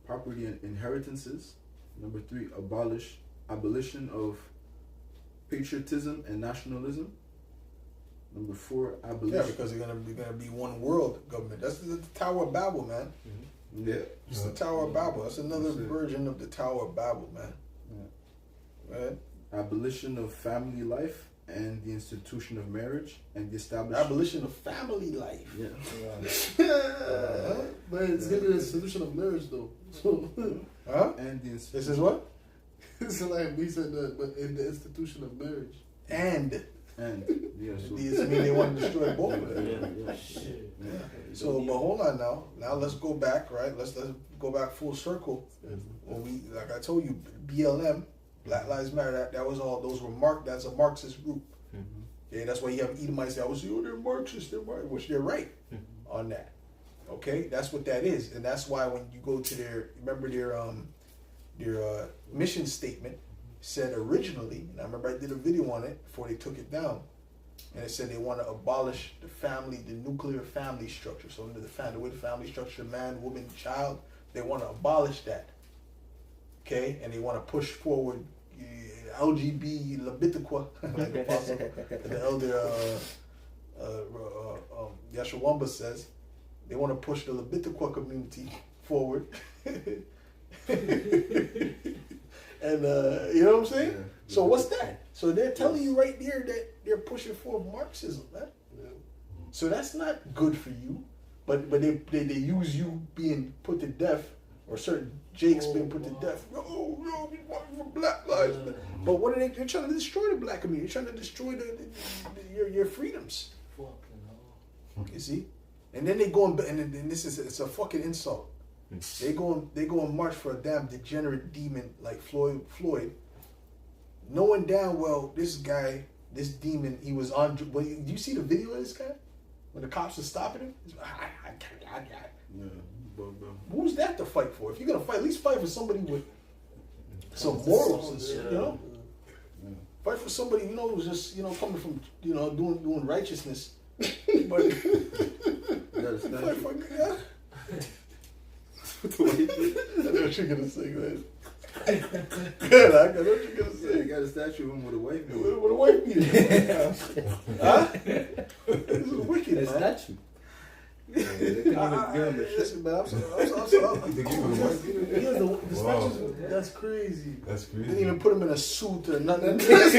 property and inheritances. Number 3, abolition of patriotism and nationalism. Number 4, abolition. Yeah, because they're gonna be one world government. That's the Tower of Babel, man. Yeah. It's the Tower of Babel. That's another That's it. version of the Tower of Babel, man. Right? Abolition of family life and the institution of marriage and the establishment. Abolition of family life. Yeah. But it's giving the solution of marriage though. So Huh? And the This is what? it's like we said that, but in the institution of marriage. And yeah, so these mean they want to destroy both of them. yeah. Shit. Yeah. So, but hold on now. Now let's go back, right? Let's go back full circle. When we, like I told you, BLM, Black Lives Matter, that was all. Those were that's a Marxist group. Yeah, that's why you have Edomites that was, they're Marxists, which they're right on that. Okay, that's what that is, and that's why when you go to their mission statement said originally, and I remember I did a video on it before they took it down, and it said they want to abolish the nuclear family structure. So under the way the family structure, man, woman, child, they want to abolish that. Okay, and they want to push forward LGB Leviticua, like the apostle, the elder Yeshawamba says. They want to push the Leviticua community forward. And you know what I'm saying? Yeah. So what's that? So they're telling you right there that they're pushing for Marxism, man. Yeah. So that's not good for you. But they use you being put to death, or certain Jakes being put to death. No, we want for Black lives. But what are they? They're trying to destroy the black community. They're trying to destroy your freedoms. Fucking hell. You see? And then they go and it's a fucking insult. They go and march for a damn degenerate demon like Floyd, knowing damn well this demon, he was on. Well, do you see the video of this guy when the cops are stopping him? He's like, Yeah. who's that to fight for? If you're gonna fight, at least fight for somebody with some morals and shit, you know. Yeah. Fight for somebody who's just coming from doing righteousness. But You got a fight statue? for yeah. I know what you're gonna say, man. Good, I know what you're gonna Yeah, you say. got a statue of him with a wife. With a white beater. Huh? This is wicked, That's man. not you. Yeah, they couldn't even give him a shit. Listen, man, I'm They give him a white beater? He has the Wow. statues. That's crazy. That's Didn't crazy. even put him in a suit or nothing. That's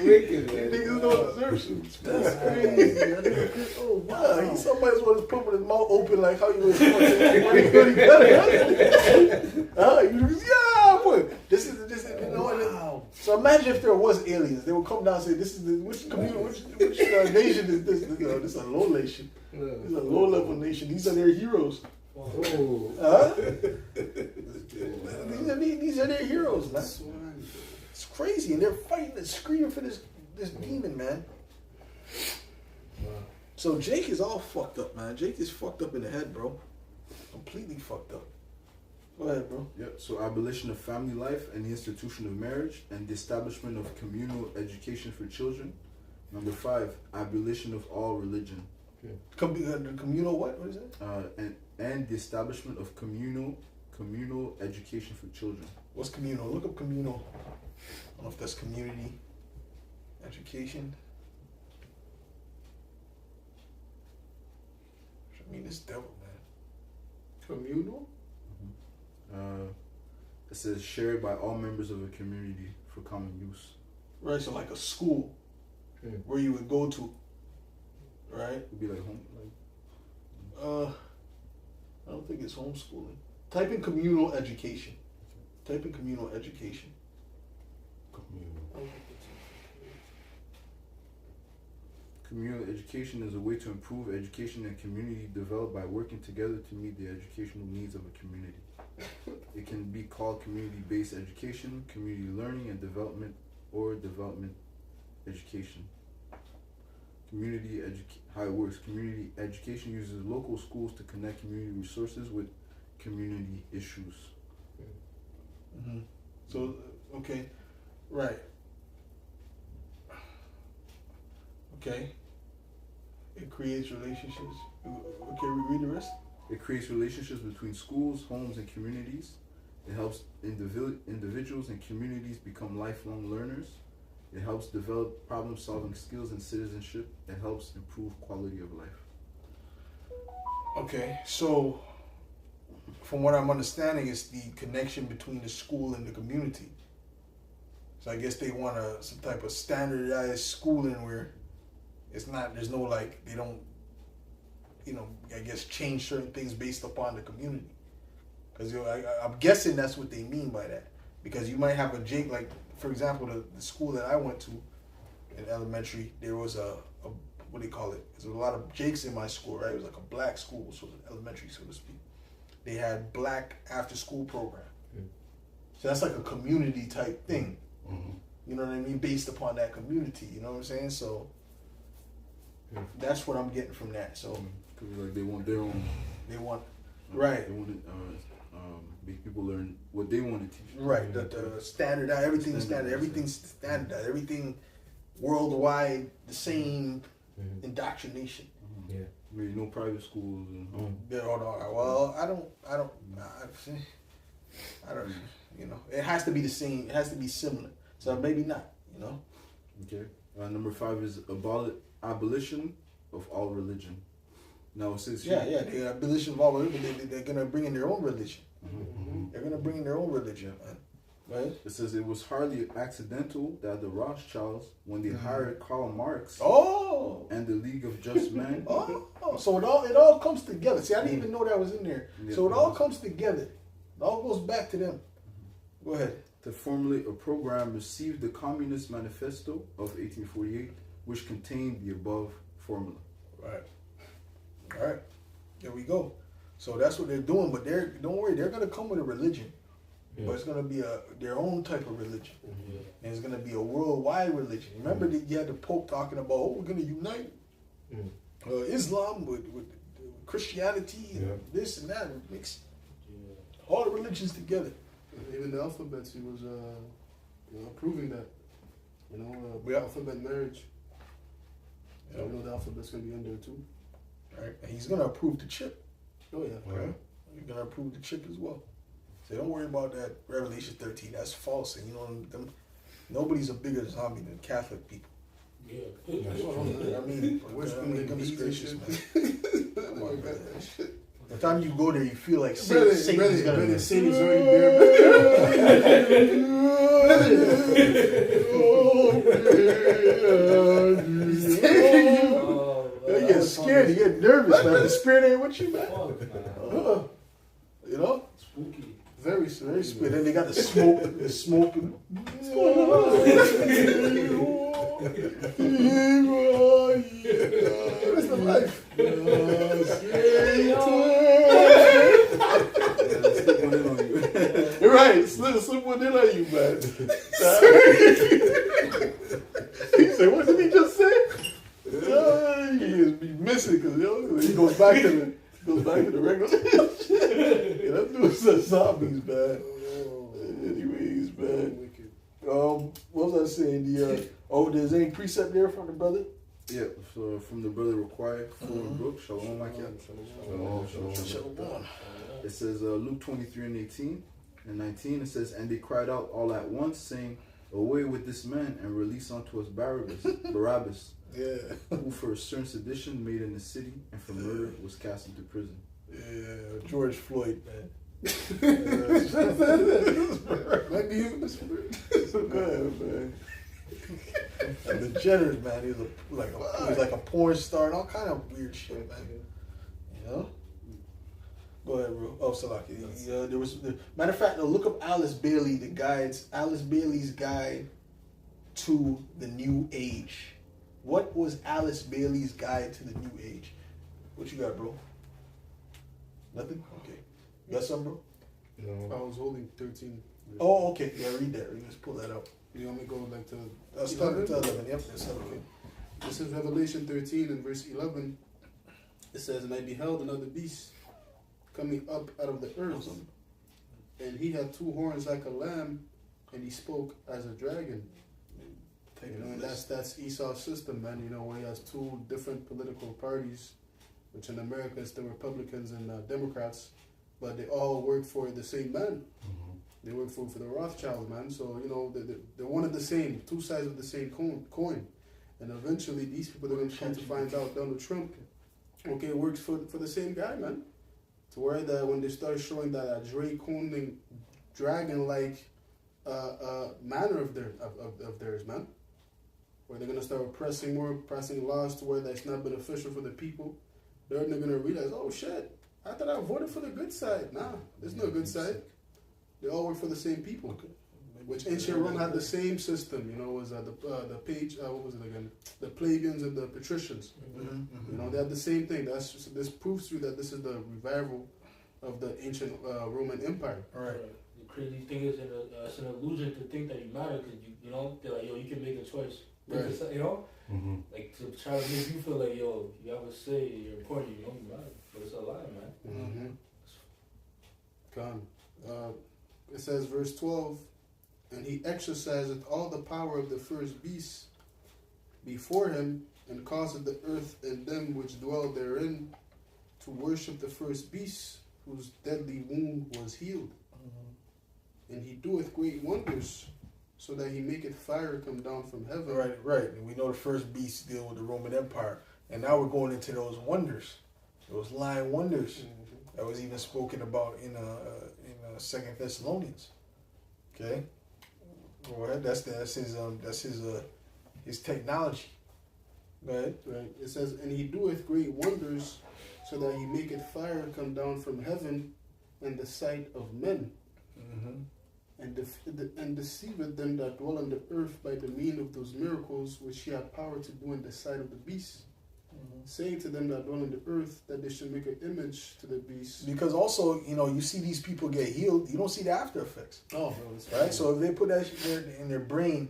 wicked, man. Niggas don't deserve suits. That's crazy. I never could- oh Wow, wow. he somebody's want to put with his mouth open like how you was fucking. Yeah, boy. This is you know what? Wow. So imagine if there was aliens, they would come down and say, "This is which community, which nation is this? This is a low nation. This is a low level nation. These are their heroes. Oh. Huh? These are their heroes, man. Swine. It's crazy, and they're fighting and screaming for this demon, man. So Jake is all fucked up, man. Jake is fucked up in the head, bro. Completely fucked up. Go ahead, bro. Yep. So abolition of family life and the institution of marriage and the establishment of communal education for children. Number 5, abolition of all religion. The communal what? What is it? And the establishment of communal education for children. What's communal? Look up communal. I don't know if that's community education. I mean, this devil, man. Communal? It says shared by all members of a community for common use. Right, so like a school where you would go to, right? It would be like home. I don't think it's homeschooling. Type in communal education. Type in communal education. Communal education is a way to improve education and community developed by working together to meet the educational needs of a community. It can be called community-based education, community learning and development, or development education. How it works. Community education uses local schools to connect community resources with community issues. Mm-hmm. So, okay, right. Okay. It creates relationships. Okay, we read the rest. It creates relationships between schools, homes, and communities. It helps individuals and communities become lifelong learners. It helps develop problem-solving skills and citizenship. It helps improve quality of life. Okay, so from what I'm understanding, it's the connection between the school and the community. So I guess they want some type of standardized schooling where it's not, there's no like, they don't, I guess change certain things based upon the community. Because I'm guessing that's what they mean by that. Because you might have a Jake, like for example, the school that I went to in elementary, there was a what do you call it? There's a lot of Jakes in my school, right? It was like a black school, so elementary, so to speak. They had black after school program. So that's like a community type thing. You know what I mean? Based upon that community, you know what I'm saying? So that's what I'm getting from that. So Cause like they want their own. they want, right. They want to make people learn what they want to teach. Right, the standardized, everything's standard, everything's standardized, everything worldwide, the same indoctrination. Yeah. Maybe no private schools. And, Well, I don't, it has to be the same, it has to be similar. So maybe not, Okay. Number 5 is abolition of all religion. Now it says the abolition of all religion, they're going to bring in their own religion. They're going to bring in their own religion, man. Right? It says it was hardly accidental that the Rothschilds, when they hired Karl Marx and the League of Just Men. So it all comes together. See, I didn't even know that was in there. Yeah, So it all comes together. It all goes back to them. Go ahead. To formulate a program, received the Communist Manifesto of 1848, which contained the above formula. Right. All right. There we go. So that's what they're doing, but don't worry, they're gonna come with a religion, but it's gonna be their own type of religion, and it's gonna be a worldwide religion. Remember that you had the Pope talking about, we're gonna unite Islam with Christianity and this and that, and mix all the religions together. Even the alphabets, he was approving that. Alphabet marriage. Yeah. The alphabet's gonna be in there too. Right, and he's gonna approve the chip. Oh yeah. Right. He's gonna approve the chip as well. So don't worry about that Revelation 13. That's false, and nobody's a bigger zombie than Catholic people. Yeah. I mean, Which be gracious, man. Come on, man. The time you go there, you feel like Brother, Satan's gonna. Satan's already there. You get scared, you get nervous, man. The spirit ain't with you, man. Spooky. Very spirit. Then they got the smoke, the smoking. What's the life? You're right, slip one in on you, man. He said, what did he just say? He is missing because he goes back to the regular shit. That dude's a zombies, man. Anyways, man. What was I saying? There's any precept there from the brother? Yeah, so from the brother required, Full Brook, Shalom, like that. Shalom. It says Luke 23 and 18 and 19. It says, and they cried out all at once, saying, away with this man and release unto us Barabbas, Yeah. who for a certain sedition made in the city and for murder was cast into prison. Yeah, George Floyd, man. Might be using this word. So good, man. And the Jenners, man, he was like a porn star and all kind of weird shit, man. You know? Go ahead, bro. Oh, Salaki. There was matter of fact, look up Alice Bailey, Alice Bailey's guide to the New Age. What was Alice Bailey's guide to the New Age? What you got, bro? Nothing? Okay. You got something, bro? I was holding 13. Oh, okay. Yeah, read that. Let's pull that up. You want me to go like to Start with 11. Yep, that's okay. This is Revelation 13 and verse 11. It says, and I beheld another beast coming up out of the earth, and he had two horns like a lamb, and he spoke as a dragon. And that's Esau's system, man. You know, where he has two different political parties, which in America is the Republicans and Democrats, but they all work for the same man. They work for the Rothschilds, man. So, you know, they're one of the same, two sides of the same coin. And eventually, these people are going to come to find out Donald Trump, okay, works for the same guy, man. To where that when they start showing that draconian, dragon-like manner of theirs, man, where they're going to start passing laws to where that's not beneficial for the people, they're going to realize, oh, shit, I thought I voted for the good side. Nah, there's no good side. They all work for the same people. Okay. Which ancient Rome had the same system, you know, was the page, what was it again? The plebeians and the patricians. You know, they had the same thing. This proves to you that this is the revival of the ancient Roman Empire. All right. The crazy thing is, it's an illusion to think that you matter because you know they're like, yo, you can make a choice. Right. You know, like to try to make you feel like, yo, you have a say, you're important, you know, you matter, but it's a lie, man. Come. It says, verse 12, and he exerciseth all the power of the first beast before him, and causeth the earth and them which dwell therein to worship the first beast, whose deadly wound was healed. And he doeth great wonders, so that he maketh fire come down from heaven. Right. And we know the first beast deal with the Roman Empire, and now we're going into those wonders, those lying wonders that was even spoken about in 2 Thessalonians. Okay, go ahead. That's his technology. Go ahead. Right. It says, and he doeth great wonders, so that he maketh fire come down from heaven in the sight of men, and deceiveth them that dwell on the earth by the mean of those miracles which he had power to do in the sight of the beast. Saying to them that dwell on the earth that they should make an image to the beast. Because also, you know, you see these people get healed, you don't see the after effects. Oh, right? So if they put that shit in their brain,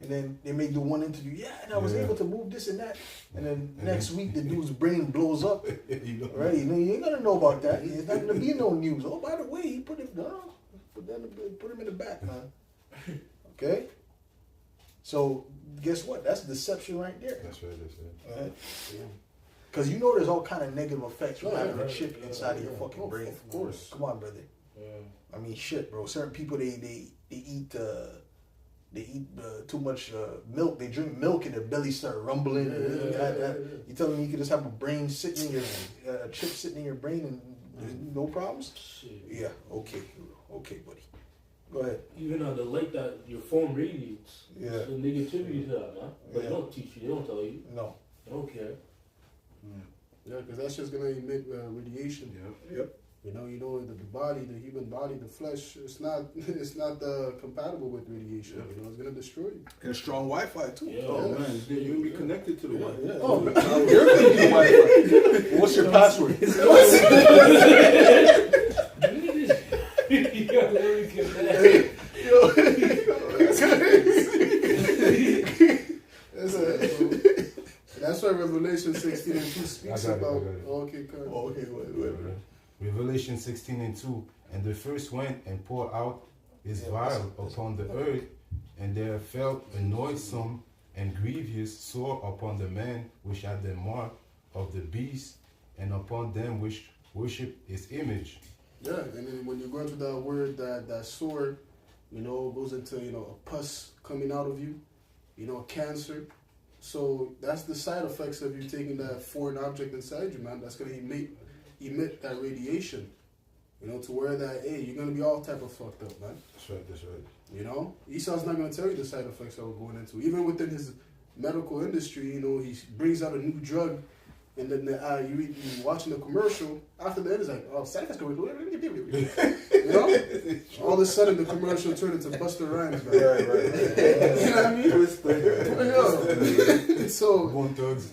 and then they may do one interview, and I was able to move this and that, and then next week the dude's brain blows up. Right? You know, you ain't gonna know about that. There's not gonna be no news. Oh, by the way, he put him in the back, man. Okay. So guess what? That's deception right there. That's right. Right? Because you know there's all kind of negative effects from having a chip inside of your fucking brain. Of course. Come on, brother. I mean, shit, bro. Certain people they eat too much milk. They drink milk and their belly start rumbling. You telling me you could just have a brain sitting in your a chip sitting in your brain and there's no problems? Shit. Yeah. Okay, buddy. Go ahead. Even on the light that your phone radiates, Yeah. the negativity to that, man. But they don't teach you, they don't tell you, No. they don't care. Yeah, because that's just gonna emit radiation. Yep. You know the body, the human body, the flesh. It's not compatible with radiation. You know, it's gonna destroy you. And strong Wi-Fi too. Yeah. Oh man, you're gonna be connected to the Wi-Fi. Yeah. Oh, you're gonna be Wi-Fi. What's your password? You gotta really get that. That's why Revelation 16 and 2 speaks I got about. it. Okay, good. Okay, wait. Revelation 16 and 2. And the first went and poured out his vial upon the earth, and there fell a noisome and grievous sore upon the man which had the mark of the beast, and upon them which worship his image. Yeah, and then when you go into that word, that sore, goes into, a pus coming out of you, cancer. So that's the side effects of you taking that foreign object inside you, man. That's going to emit that radiation, to where that, hey, you're going to be all type of fucked up, man. That's right. Esau's not going to tell you the side effects that we're going into. Even within his medical industry, he brings out a new drug, and then you watching the commercial. After the end, it's like, oh, side effects going all of a sudden the commercial turned into Busta Rhymes, man. Right. You know what I mean? So, Bone Thugs.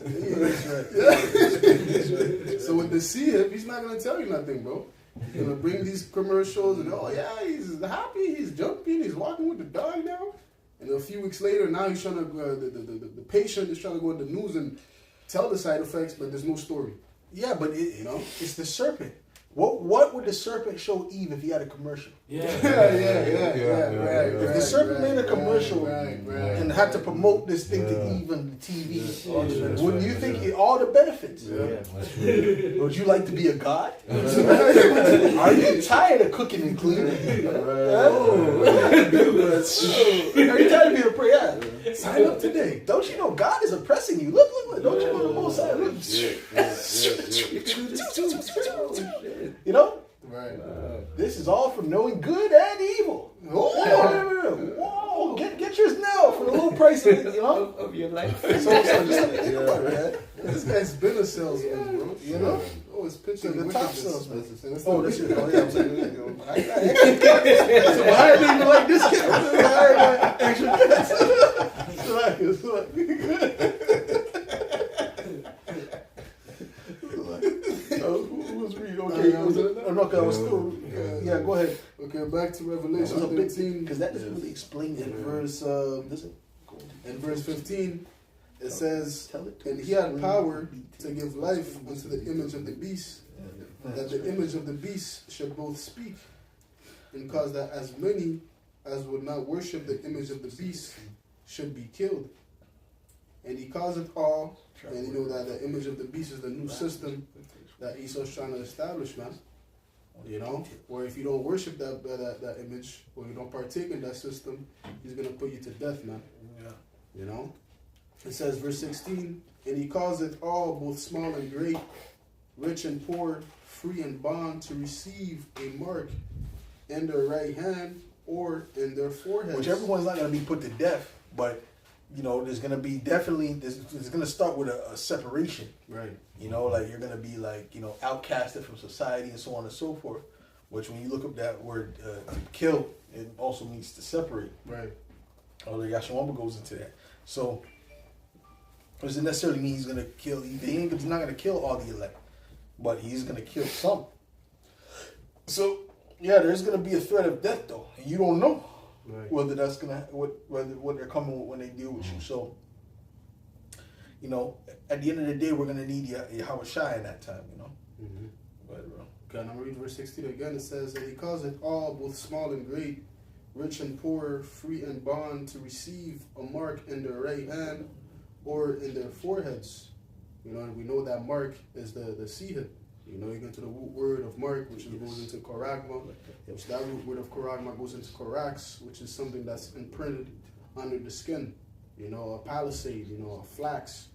so with the C-hip, he's not going to tell you nothing, bro. He's going to bring these commercials and, oh, yeah, he's happy, he's jumping, he's walking with the dog now. And a few weeks later, now he's trying to, the patient is trying to go in the news and tell the side effects, but there's no story. Yeah, but it's the serpent. What would the serpent show Eve if he had a commercial? Yeah. If the serpent made a commercial and had to promote this thing to Eve on the TV, wouldn't you think all the benefits? Yeah. Would you like to be a god? Are you tired of cooking and cleaning? Are you tired of being a prayer? Sign up today. Don't you know God is oppressing you? Look. Don't you know the Most High? Look. Right. This is all from knowing good and evil. Whoa. Get yours now for the low price Of your life. So just think about it, man. This guy's been a salesman, bro. Oh, it's pitching The top wickedness. salesman. Oh, that's it. Oh, yeah, I'm saying, so why are they like this kid? Why are extra kids? Who was reading? Okay, I was still. Yeah, go ahead. Okay, back to Revelation 13. Because that doesn't really explain it. In verse 15, it says, and he had power to give life unto the image of the beast, that the image of the beast should both speak, and cause that as many as would not worship the image of the beast should be killed. And he causeth all, and that the image of the beast is the new system that Esau's trying to establish, man. Where if you don't worship that image, or you don't partake in that system, he's going to put you to death, man. Yeah. It says, verse 16, and he causeth all, both small and great, rich and poor, free and bond, to receive a mark in their right hand or in their foreheads. Which everyone's not going to be put to death, but there's going to be definitely, there's going to start with a separation. Right. Like you're going to be outcasted from society and so on and so forth. Which when you look up that word to kill, it also means to separate. Right. Although Yashawamba goes into that. So, doesn't necessarily mean he's going to kill, he's not going to kill all the elect, but he's going to kill some. So, yeah, there's going to be a threat of death though. And you don't know. Right. Whether that's gonna what they're coming with when they deal with you. So, at the end of the day, we're gonna need Yahweh Shai in that time. Mm-hmm. But, okay, and I'm reading verse 16 again. It says, and he causeth all, both small and great, rich and poor, free and bond, to receive a mark in their right hand or in their foreheads. And we know that mark is the C-hip. You go into the root word of mark, which goes into koragma, which that root word of koragma goes into korax, which is something that's imprinted under the skin. A palisade, a flax.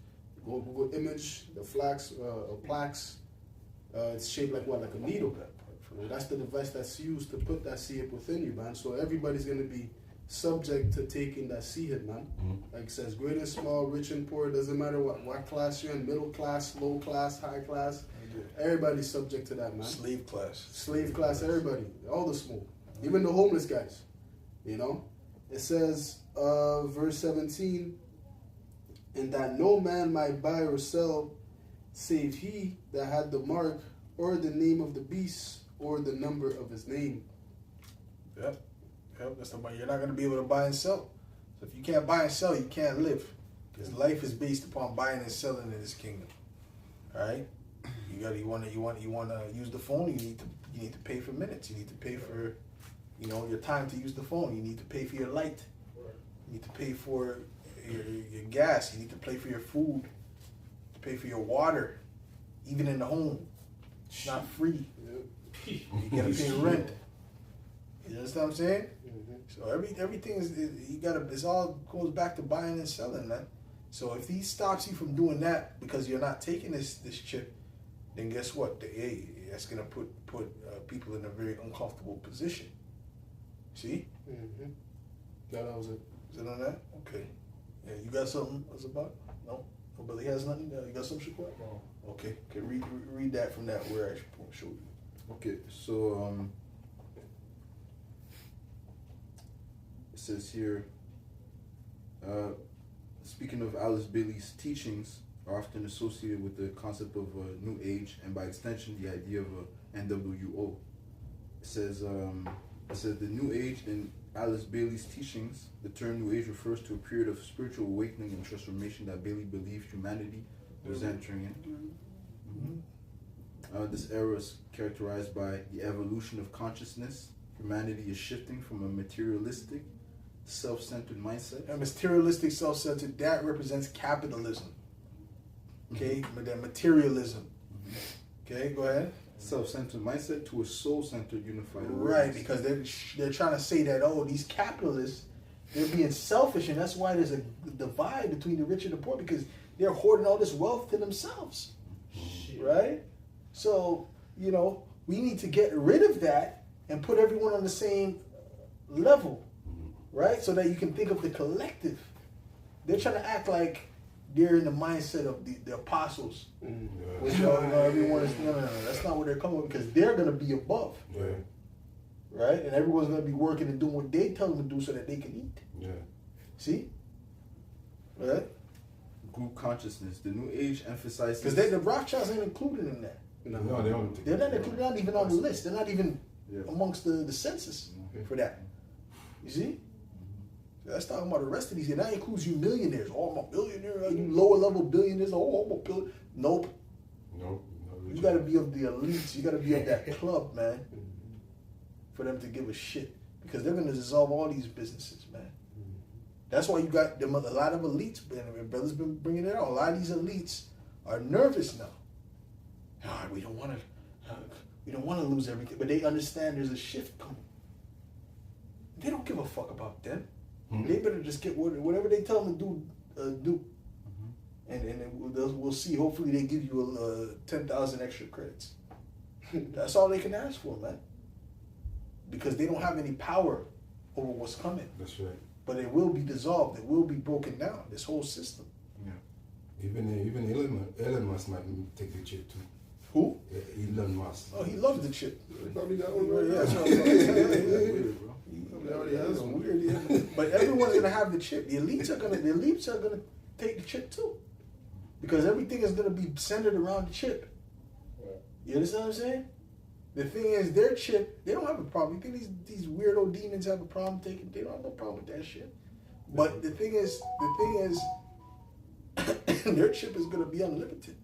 Google image, the flax, plaques. It's shaped like what? Like a needle. That's the device that's used to put that C-hip within you, man. So everybody's going to be subject to taking that C-hip, man. Like it says, great and small, rich and poor, doesn't matter what class you're in, middle class, low class, high class. Everybody's subject to that, man. Slave class, everybody, all the smoke, even the homeless guys. It says, verse 17, and that no man might buy or sell, save he that had the mark or the name of the beast or the number of his name. Yep. That's the money. You're not going to be able to buy and sell. So if you can't buy and sell, you can't live. Because life is based upon buying and selling in this kingdom. All right. You want to use the phone. You need to pay for minutes. You need to pay for, your time to use the phone. You need to pay for your light. You need to pay for, your gas. You need to pay for your food, pay for your water, even in the home. It's not free. Yep. You gotta pay rent. You understand what I'm saying? Mm-hmm. So everything is you gotta. It's all goes back to buying and selling, man. So if he stops you from doing that because you're not taking this chip, then guess what? That's gonna put people in a very uncomfortable position. See? Mm-hmm. That was it. Is it on that? Okay. Yeah, you got something else about? No? Nobody has nothing? You got something, Shaquille? No. Okay. Okay, read that from that where I showed you. Okay, so it says here, speaking of Alice Bailey's teachings are often associated with the concept of New Age and by extension the idea of NWO. It says the New Age in Alice Bailey's teachings, the term New Age refers to a period of spiritual awakening and transformation that Bailey believed humanity was entering in. This era is characterized by the evolution of consciousness. Humanity is shifting from a materialistic, self-centered mindset. A materialistic, self-centered, that represents capitalism. Okay? But that materialism. Okay, go ahead. Self-centered mindset to a soul-centered unified Right, awareness. because they're trying to say that, oh, these capitalists, they're being selfish, and that's why there's a divide between the rich and the poor, because they're hoarding all this wealth to themselves. Right? So, we need to get rid of that and put everyone on the same level, right? So that you can think of the collective. They're trying to act like they're in the mindset of the apostles. Which everyone is, no, that's not what they're coming with, because they're going to be above, Yeah. right? And everyone's going to be working and doing what they tell them to do so that they can eat. Yeah. See? Right? Group consciousness. The New Age emphasizes... Because the Rothschilds ain't included in that. No, they don't think They're not included, not even on the list. They're not even Yeah. amongst the census for that. You see? That's talking about the rest of these. And that includes you millionaires. Oh, I'm a billionaire. You lower level billionaires. Oh, I'm a billionaire. Nope. Nope. You got to be of the elites. You got to be of that club, man, for them to give a shit. Because they're going to dissolve all these businesses, man. That's why you got them, a lot of elites, and brothers been bringing it out. A lot of these elites are nervous now. Oh, we don't want to lose everything, but they understand there's a shift coming. They don't give a fuck about them. They better just get whatever they tell them to do. And then we'll see. Hopefully they give you 10,000 extra credits. That's all they can ask for, man. Because they don't have any power over what's coming. That's right. But it will be dissolved. It will be broken down. This whole system. Even Elon Musk might take the chip too. Who? Elon Musk. Oh, he loves the chip. They probably got one right Yeah, now. that's what I'm saying. Weird, bro. He already has one. Weird, yeah. But everyone's gonna have the chip. The elites are gonna take the chip too, because everything is gonna be centered around the chip. You understand what I'm saying? The thing is, their chip, they don't have a problem. You think these weirdo demons have a problem taking? They don't have no problem with that shit. But the thing is, their chip is gonna be unlimited.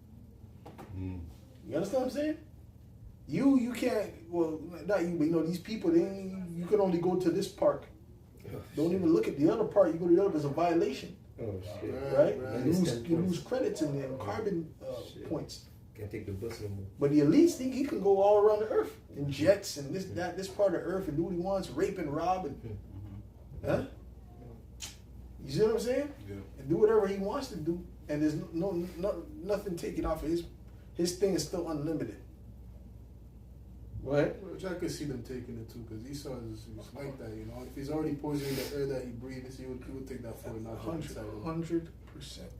You understand what I'm saying? You can't. Well, not you, but these people. You can only go to this park. Don't even look at the other part. You go to the other. There's a violation, Oh shit. right? Right. You lose credits and carbon points. Can't take the bus no more. But the elites think he can go all around the earth in jets and this part of earth and do what he wants, rape and rob and huh? You see what I'm saying? Yeah. And do whatever he wants to do, and there's nothing taken off of his thing is still unlimited. What? Which I could see them taking it too, because Esau is like that, If he's already poisoning the air that he breathes, he would take that for not 100%.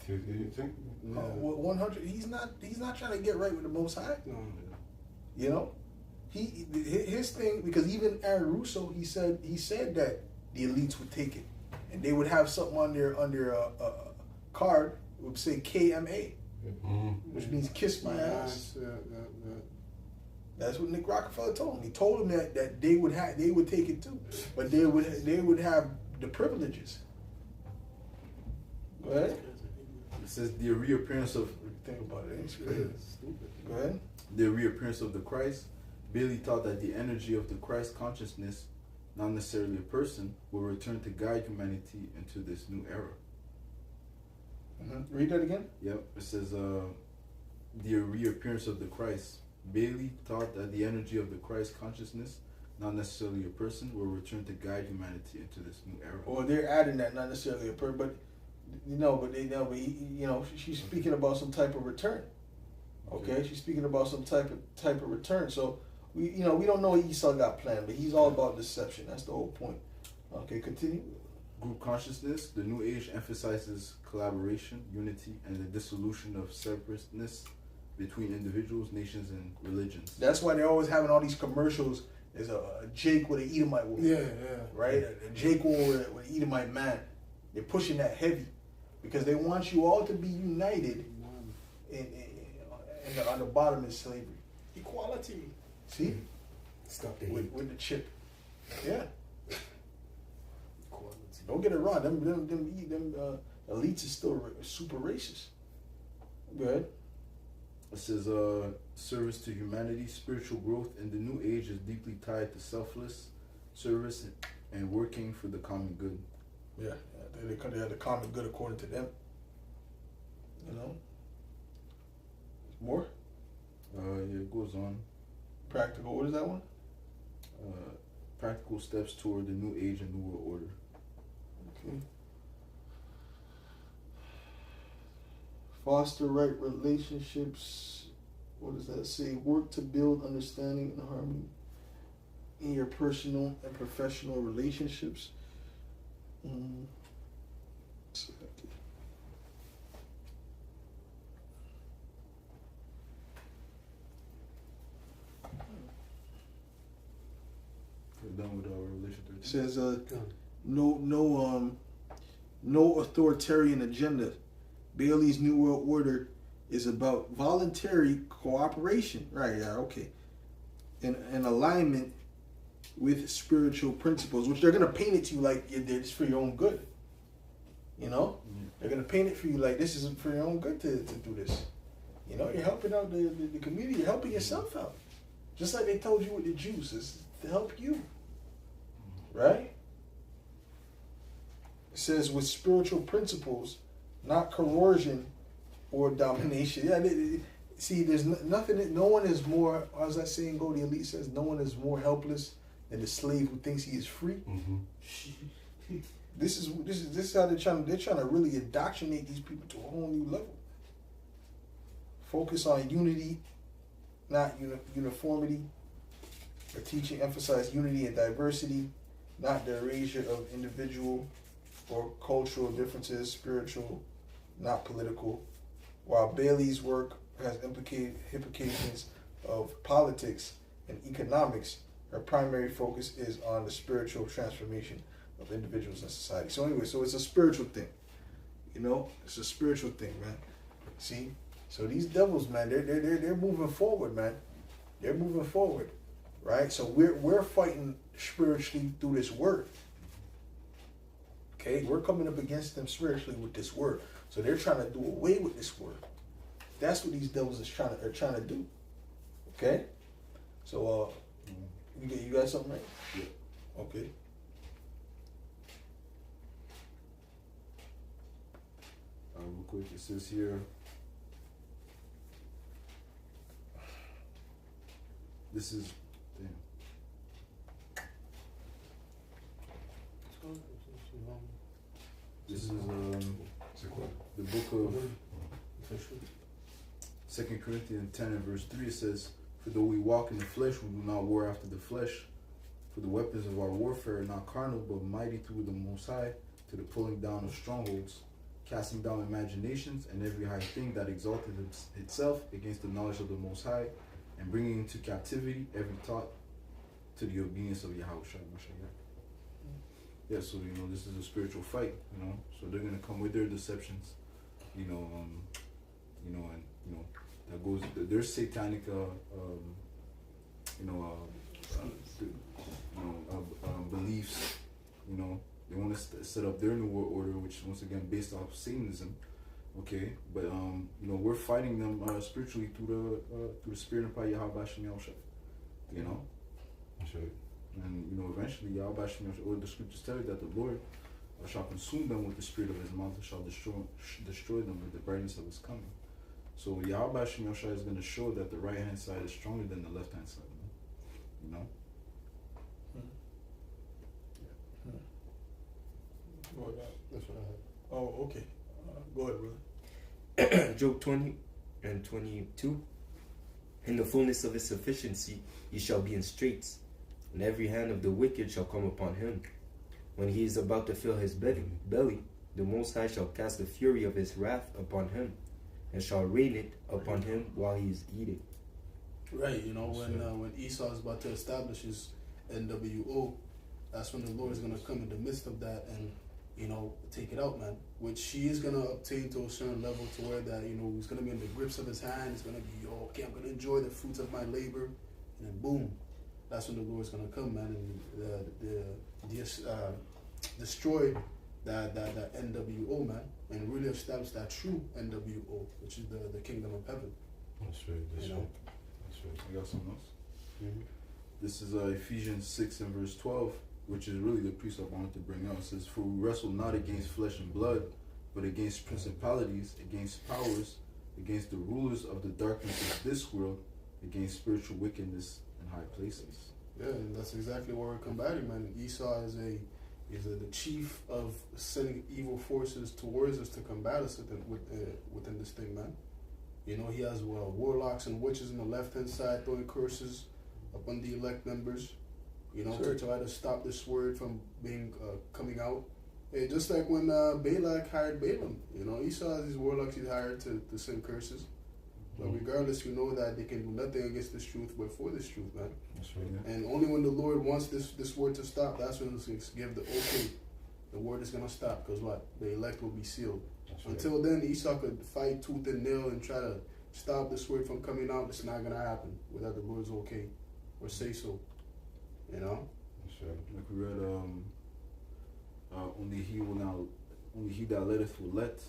Do you think? 100. He's not trying to get right with the Most High. No. His thing, because even Aaron Russo, he said that the elites would take it, and they would have something on their card. It would say KMA, which means kiss my ass. Yeah. That's what Nick Rockefeller told him. He told him that they would take it too, but they would have the privileges. Go ahead. It says the reappearance of Think about it. It's crazy. Go ahead. the reappearance of the Christ. Bailey thought that the energy of the Christ consciousness, not necessarily a person, will return to guide humanity into this new era. Read that again. Yep. It says the reappearance of the Christ. Bailey thought that the energy of the Christ consciousness, not necessarily a person, will return to guide humanity into this new era. Or they're adding that, not necessarily a per, but she's speaking about some type of return. Okay, she's speaking about some type of return. So we don't know what Esau got planned, but he's all about deception. That's the whole point. Okay, continue. Group consciousness. The New Age emphasizes collaboration, unity, and the dissolution of separateness between individuals, nations, and religions. That's why they're always having all these commercials. There's a Jake with an Edomite woman. Yeah. Right? A Jake woman with an Edomite man. They're pushing that heavy because they want you all to be united on the bottom is slavery. Equality. See? Stop the hate. With the chip. Yeah. Equality. Don't get it wrong. Them elites is still super racist. Go ahead. It says, service to humanity, spiritual growth in the New Age is deeply tied to selfless service and working for the common good. Yeah. They have the common good according to them. More? It goes on. Practical. What is that one? Practical steps toward the New Age and New World Order. Okay. Foster right relationships. What does that say? Work to build understanding and harmony in your personal and professional relationships. We're done with our relationship. It says no authoritarian agenda. Bailey's New World Order is about voluntary cooperation. Right, yeah, okay. And alignment with spiritual principles, which they're going to paint it to you like it's for your own good. You know? They're going to paint it for you like this is for your own good to do this. You know, you're helping out the community. You're helping yourself out. Just like they told you with the Jews, it's to help you. Right? It says with spiritual principles, not coercion or domination. Yeah, see, there's nothing. No one is more. As that saying go, the elite says, no one is more helpless than the slave who thinks he is free. Mm-hmm. This is how they're trying to really indoctrinate these people to a whole new level. Focus on unity, not uniformity. The teaching emphasize unity and diversity, not the erasure of individual or cultural differences, spiritual, not political. While Bailey's work has implications of politics and economics, her primary focus is on the spiritual transformation of individuals and society. So anyway, so it's a spiritual thing. You know, it's a spiritual thing, man. See? So these devils, man, they're moving forward, man. They're moving forward. Right? So we're fighting spiritually through this word. Okay? We're coming up against them spiritually with this word. So they're trying to do away with this word. That's what these devils are trying to do. Okay? So you got something right? Yeah. Okay. Real quick, it says here. This is the book of 2 Corinthians 10 and verse 3. It says, for though we walk in the flesh, we do not war after the flesh. For the weapons of our warfare are not carnal, but mighty through the Most High, to the pulling down of strongholds, casting down imaginations and every high thing that exalted itself against the knowledge of the Most High, and bringing into captivity every thought to the obedience of Yahushua. Yeah, so this is a spiritual fight. So they're gonna come with their deceptions. That goes. There's satanic. Beliefs. They want to set up their new world order, which once again based off Satanism. Okay, but we're fighting them spiritually through the spirit of Yahweh Shem Yahushua. That's right. And eventually Yahweh Shem Yahushua, or the scriptures tell you that the Lord or shall consume them with the spirit of his mouth, or shall destroy them with the brightness of his coming. So Yahweh Shem Yoshai is going to show that the right hand side is stronger than the left hand side. You know? Go ahead. That's what I had. Oh, okay. Go ahead, brother. Job 20 and 22. In the fullness of his sufficiency he shall be in straits, and every hand of the wicked shall come upon him. When he is about to fill his belly, the Most High shall cast the fury of his wrath upon him, and shall rain it upon him while he is eating. Right, you know, when Esau is about to establish his NWO, that's when the Lord is going to come in the midst of that and, you know, take it out, man. Which he is going to obtain to a certain level to where that, you know, he's going to be in the grips of his hand. It's going to be, okay, I'm going to enjoy the fruits of my labor. And then boom, that's when the Lord's going to come, man, and destroy that NWO, man, and really establish that true NWO, which is the kingdom of heaven. That's right. That's You right. know? That's right. I got something else. Mm-hmm. This is Ephesians 6 and verse 12, which is really the precept I wanted to bring out. It says, for we wrestle not against flesh and blood, but against principalities, against powers, against the rulers of the darkness of this world, against spiritual wickedness in high places. Yeah, and that's exactly what we're combating, man. Esau is the chief of sending evil forces towards us to combat us within this thing, man. You know, he has warlocks and witches on the left-hand side throwing curses upon the elect members, you know, Sure. to try to stop this word from being coming out. Hey, just like when Balak hired Balaam, you know, Esau has these warlocks he's hired to send curses. But regardless, you know that they can do nothing against this truth but for this truth, man. That's right. Yeah. And only when the Lord wants this word to stop, that's when he's going to give the okay. The word is going to stop because what? The elect will be sealed. That's right. Until then, Esau could fight tooth and nail and try to stop this word from coming out. It's not going to happen without the Lord's okay or say so. You know? That's right. Like we read, only he that letteth will let,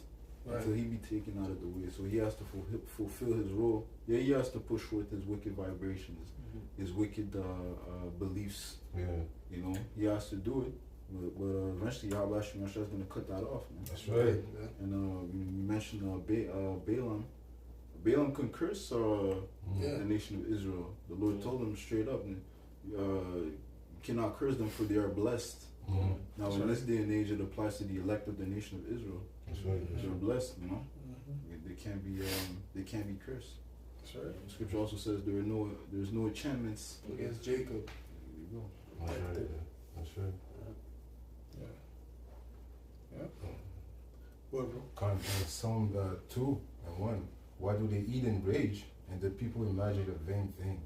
until he be taken out of the way. So he has to fulfill his role. Yeah, he has to push forth his wicked vibrations, his wicked beliefs. Yeah. You know, he has to do it. But eventually, Yahweh is going to cut that off, man. That's right. Yeah. And you mentioned Balaam. Balaam can curse Yeah. the nation of Israel. The Lord told him straight up, you cannot curse them for they are blessed. Mhm. Now, in this day and age, it applies to the elect of the nation of Israel. That's right. That's They're right. blessed, you know. Mm-hmm. They can't be cursed. That's right. The scripture also says there's no enchantments. Against Jacob. There you go. That's right. Yeah. That's right. Yeah. What, bro? Psalm 2 and 1. Why do they eat in rage, and the people imagine a vain thing?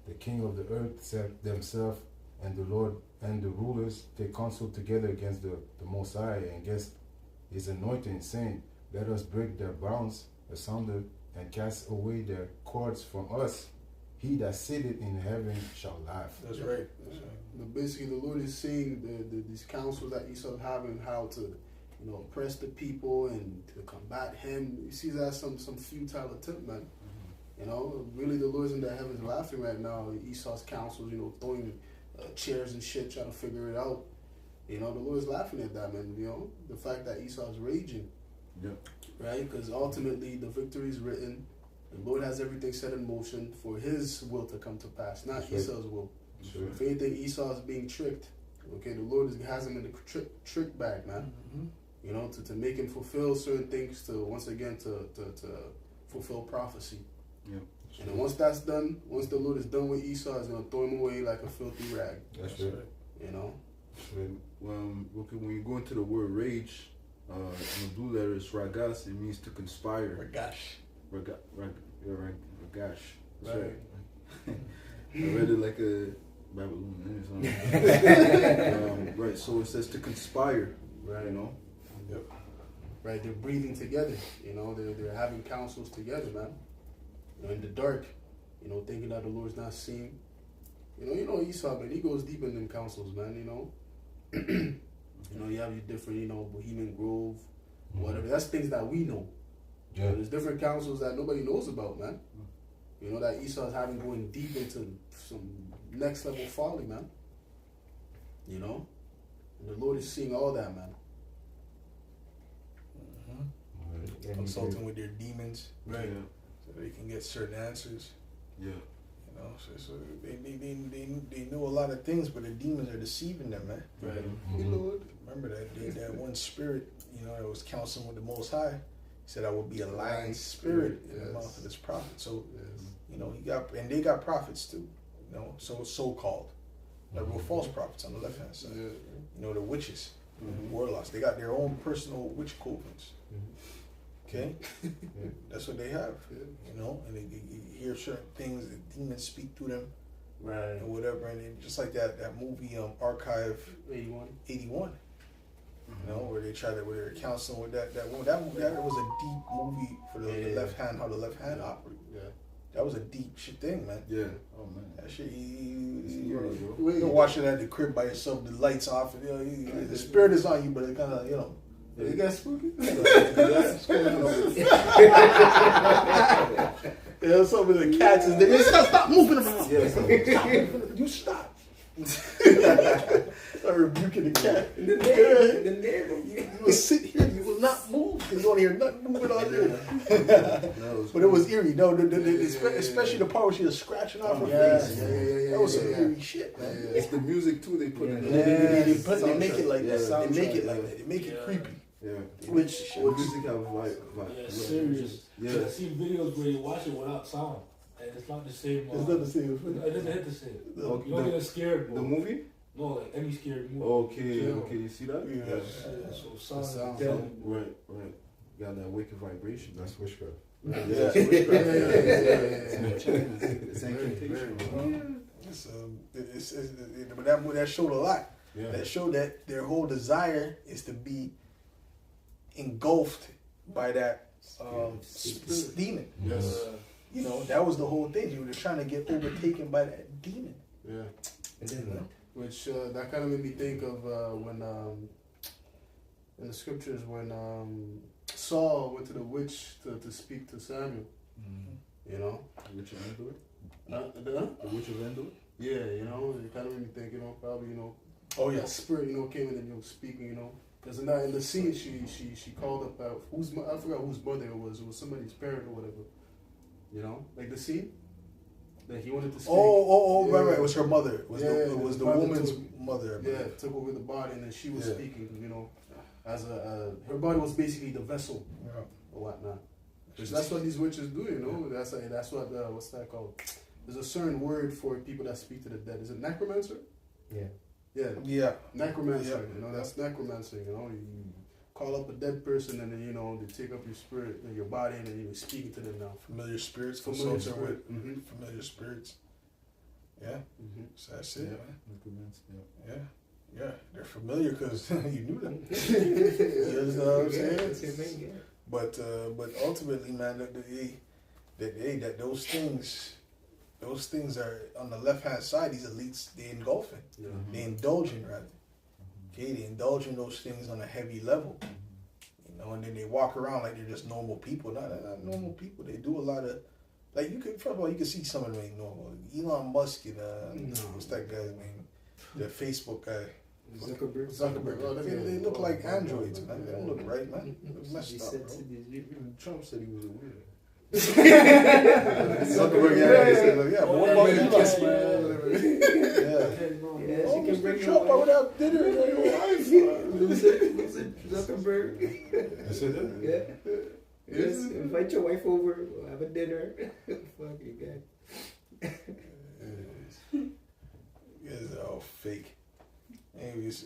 The king of the earth set themselves, and the Lord and the rulers take counsel together against the Most High and against his anointing, saying, let us break their bounds asunder and cast away their cords from us. He that sitteth in heaven shall laugh. That's right. Yeah. But basically, the Lord is seeing these counsels that Esau having, how to, you know, oppress the people and to combat him. He sees that as some futile attempt, man. You know, really, the Lord's in the heavens laughing right now. Esau's counsels, you know, throwing chairs and shit, trying to figure it out. You know, the Lord's laughing at that, man. You know, the fact that Esau's raging. Yep. Right? Because ultimately, the victory is written. The Lord has everything set in motion for His will to come to pass, not That's right. Esau's will. That's right. If anything, Esau is being tricked. Okay, the Lord has him in the trick bag, man. Mm-hmm. You know, to make him fulfill certain things, to once again to fulfill prophecy. Yep. And then once that's done, once the Lord is done with Esau, he's gonna throw him away like a filthy rag. That's right. You know. That's right. When you go into the word rage, in the blue letter it's ragas. It means to conspire. Gosh. Ragash. That's Right. right. I read it like a Babylonian or something. Right. So it says to conspire. Right. You know. Right. They're breathing together. You know. They're having counsels together, man. You know, in the dark. You know, thinking that the Lord's not seeing. You know Esau, man. He goes deep in them counsels, man. You know. You know, you have your different, you know, Bohemian Grove, whatever. That's things that we know. Yeah. There's different counsels that nobody knows about, man. You know, that Esau's having going deep into some next level folly, man. You know? And the Lord is seeing all that, man. Mm-hmm. And Consulting with their demons, Right. so they can get certain answers. Yeah. You know, so they know a lot of things, but the demons are deceiving them, man. Right. Mhm. Hey, Lord, remember that one spirit, you know, that was counseling with the Most High. He said, "I will be a lying spirit in the Yes. mouth of this prophet." So, Yes. you know, they got prophets too. You know, so called. Like real false prophets on the left hand side. Yeah. You know, the witches, Mhm. warlocks. They got their own personal witch covens. Mhm. Okay, that's what they have. Yeah. You know, and you hear certain things. The demons speak through them Right. and whatever. And then just like that movie, Archive 81. 81. You know, where they're counseling with that woman. That was a deep movie for the Yeah. left hand, how the left hand operates. Yeah. That was a deep shit thing, man. Yeah. Oh man. That shit, Wait. you're watching at the crib by yourself, the lights off, and, you know, the spirit is on you, but it kind of, you know. It got spooky. Yeah, some of the cats is there. Stop moving around. Yeah. Stop moving. You stop. Start rebuking the cat. You will sit here. You will not move. Because you don't hear nothing moving on there. But it was eerie. No, especially the part where she was scratching off her face. That was some eerie shit, man. It's the music too they put in They, there. they make it like Yeah, that. They make it soundtrack, like yeah. that. They make it Yeah. creepy. Yeah. Which Music have like Yeah, serious. Yeah. I've seen videos where you watch it without sound, and it's not the same. It's not the same. It doesn't hit the same. No. You don't get scared. The Bro. movie? No, like any scared movie. Okay, Yeah. okay, you see that? Yeah. So sound. sound. is dead. Right, right. Got that wicked vibration. That's witchcraft. Yeah, Yeah. It's incantation. But that showed a lot. Yeah. That showed that their whole desire is to be engulfed by that demon. Yes. You know, that was the whole thing. You were trying to get overtaken by that demon. Yeah. And then what? Which that kind of made me think of when in the scriptures when Saul went to the witch to speak to Samuel. You know, The Witch of Endor? huh? The Witch of Endor? Yeah, you know, it kind of made me think. You know, probably Oh that spirit, came in and speaking. You know, because in the scene she called up I forgot whose mother it was. It was somebody's parent or whatever. You know, like the scene that he wanted to speak. Right. It was her mother. It was Yeah, the mother woman's took- mother. Yeah, took over the body, and then she was Yeah. speaking. You know, as her body was basically the vessel Yeah. or whatnot. Which that's what these witches do. You know, that's what what's that called? There's a certain word for people that speak to the dead. Is it necromancer? Yeah. Yeah, Yeah. necromancer. Yeah. You know, that's necromancer. You know, you call up a dead person, and then they take up your spirit and your body, and then you're speaking to them now. Familiar spirits. Familiar Consulting with spirit. Mm-hmm. familiar spirits. Yeah. Mm-hmm. So that's it, Yeah. man. Yeah. They're familiar because you knew them. You know what I'm saying? But ultimately, man, that those things are on the left hand side. These elites, they engulfing, Yeah. they indulging rather. Okay, they indulge in those things on a heavy level. You know, and then they walk around like they're just normal people. No, they're not normal people. They do a lot of first of all, you can see some of them ain't normal. Elon Musk and what's that guy's name? The Facebook guy. Zuckerberg. Oh, They look like androids, man. They don't look right, man. They look messed up, bro. Even Trump said he was a weirdo. Zuckerberg, yeah, but what about Yeah, Elon? yeah. Yeah. Oh, Mr. Trump, I would have dinner with your wife. Zuckerberg. I said that? Yeah. Yes, invite your wife over. We'll have a dinner. Fuck you guy. You guys are all fake. Anyways,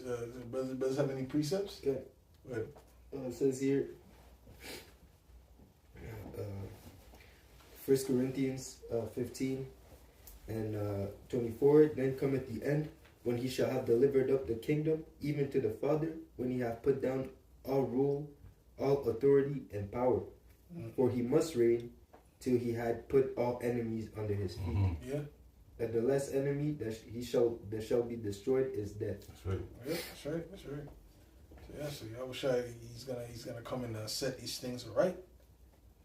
brothers have any precepts? Okay. Go ahead. It says here, 1 Corinthians 15 and 24. Then cometh the end, when he shall have delivered up the kingdom, even to the Father, when he hath put down all rule, all authority and power. For he must reign till he had put all enemies under his feet. Yeah, And the last enemy that shall be destroyed is death. That's right. yeah, that's right, that's right. So, yeah, so I wish he's gonna come and set these things right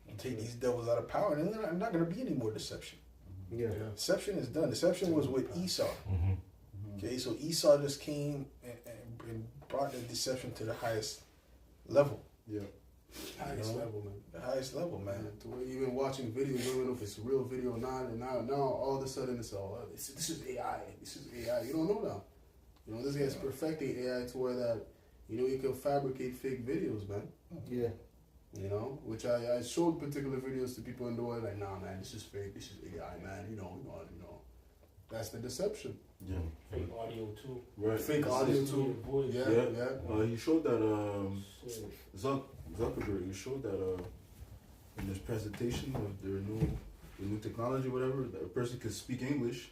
and take these devils out of power, and then there's not gonna be any more deception. Yeah. Deception is done. Deception was with Esau. Mm-hmm. Okay, so Esau just came and and brought the deception to the highest level. Yeah. Highest You know? level, man. The highest level, man. Man, to where even watching videos, you don't know if it's real video or not, and now all of a sudden it's all this is AI. This is AI. You don't know now. You know, this guy's perfecting AI to where that you can fabricate fake videos, man. Yeah. You know, which I showed particular videos to people in the world like, nah, man, this is fake. This is AI, man. You know. That's the deception. Yeah. Fake audio too. Right. Fake audio too. Voice. Yeah, Yeah. yeah. He showed that Shit. Zuckerberg. He showed that in his presentation of the new technology, whatever. That a person can speak English,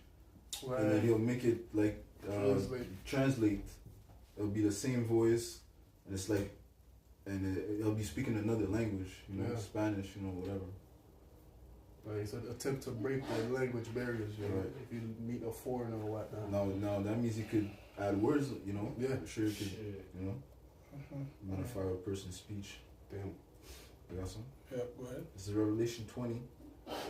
and then he'll make it like translate. It'll be the same voice, and it's like, and he'll be speaking another language, Yeah. Spanish, whatever. Right, it's an attempt to break the language barriers, Right. If you meet a foreigner or whatnot. Now that means he could add words, Yeah. I'm sure he could, Shit. modify a person's speech. Damn. You got some? Yeah, go ahead. This is Revelation 20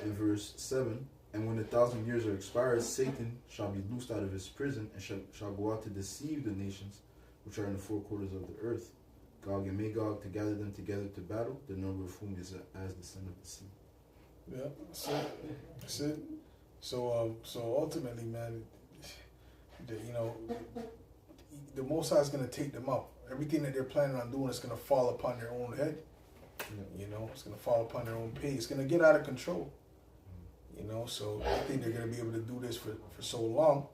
and verse 7. And when 1,000 years are expired, Satan shall be loosed out of his prison and shall go out to deceive the nations which are in the four quarters of the earth, Gog and Magog, to gather them together to battle, the number of whom is as the sand of the sea. Yeah, that's it. So ultimately, man, the Most High is going to take them out. Everything that they're planning on doing is going to fall upon their own head. It's going to fall upon their own pay. It's going to get out of control. So I think they're going to be able to do this for so long.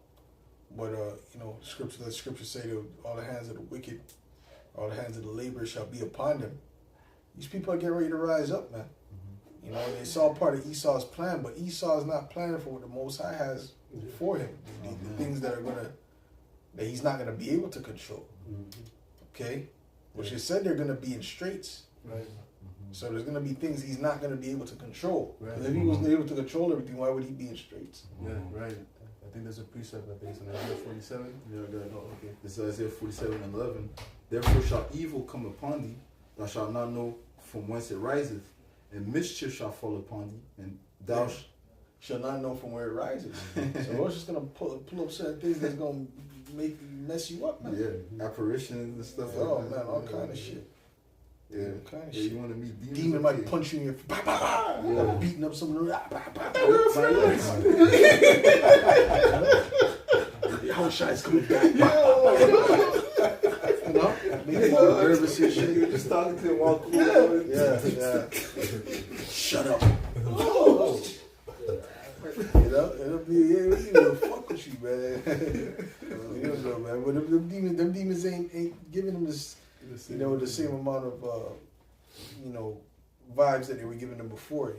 But, the scripture say that all the hands of the wicked, all the hands of the laborers shall be upon them. These people are getting ready to rise up, man. It's all part of Esau's plan, but Esau is not planning for what the Most High has for him. The things that he's not going to be able to control. Okay? Which is said they're going to be in straits. Right. So there's going to be things he's not going to be able to control. Right. Because if he wasn't able to control everything, why would he be in straits? Yeah, right. I think there's a precept, I think it's in Isaiah 47. Yeah, I got it. Oh, okay. This is Isaiah 47 and 11. Therefore shall evil come upon thee, thou shalt not know from whence it riseth, and mischief shall fall upon thee, and thou shall not know from where it rises. So we're just going to pull up certain things that's going to mess you up, man. Yeah, apparitions and stuff Oh, like that. man, all kind of shit. Yeah, All kind of yeah, shit. you want to meet demons? Demon might punch you in your bah, bah, bah, Yeah. beating up some of the how shy's coming back. Make him all nervous and shit. You're just talking to him all cool. Yeah. Shut up. It'll fuck with you, man. Man. But them demons ain't giving them this, the same amount of, vibes that they were giving them before,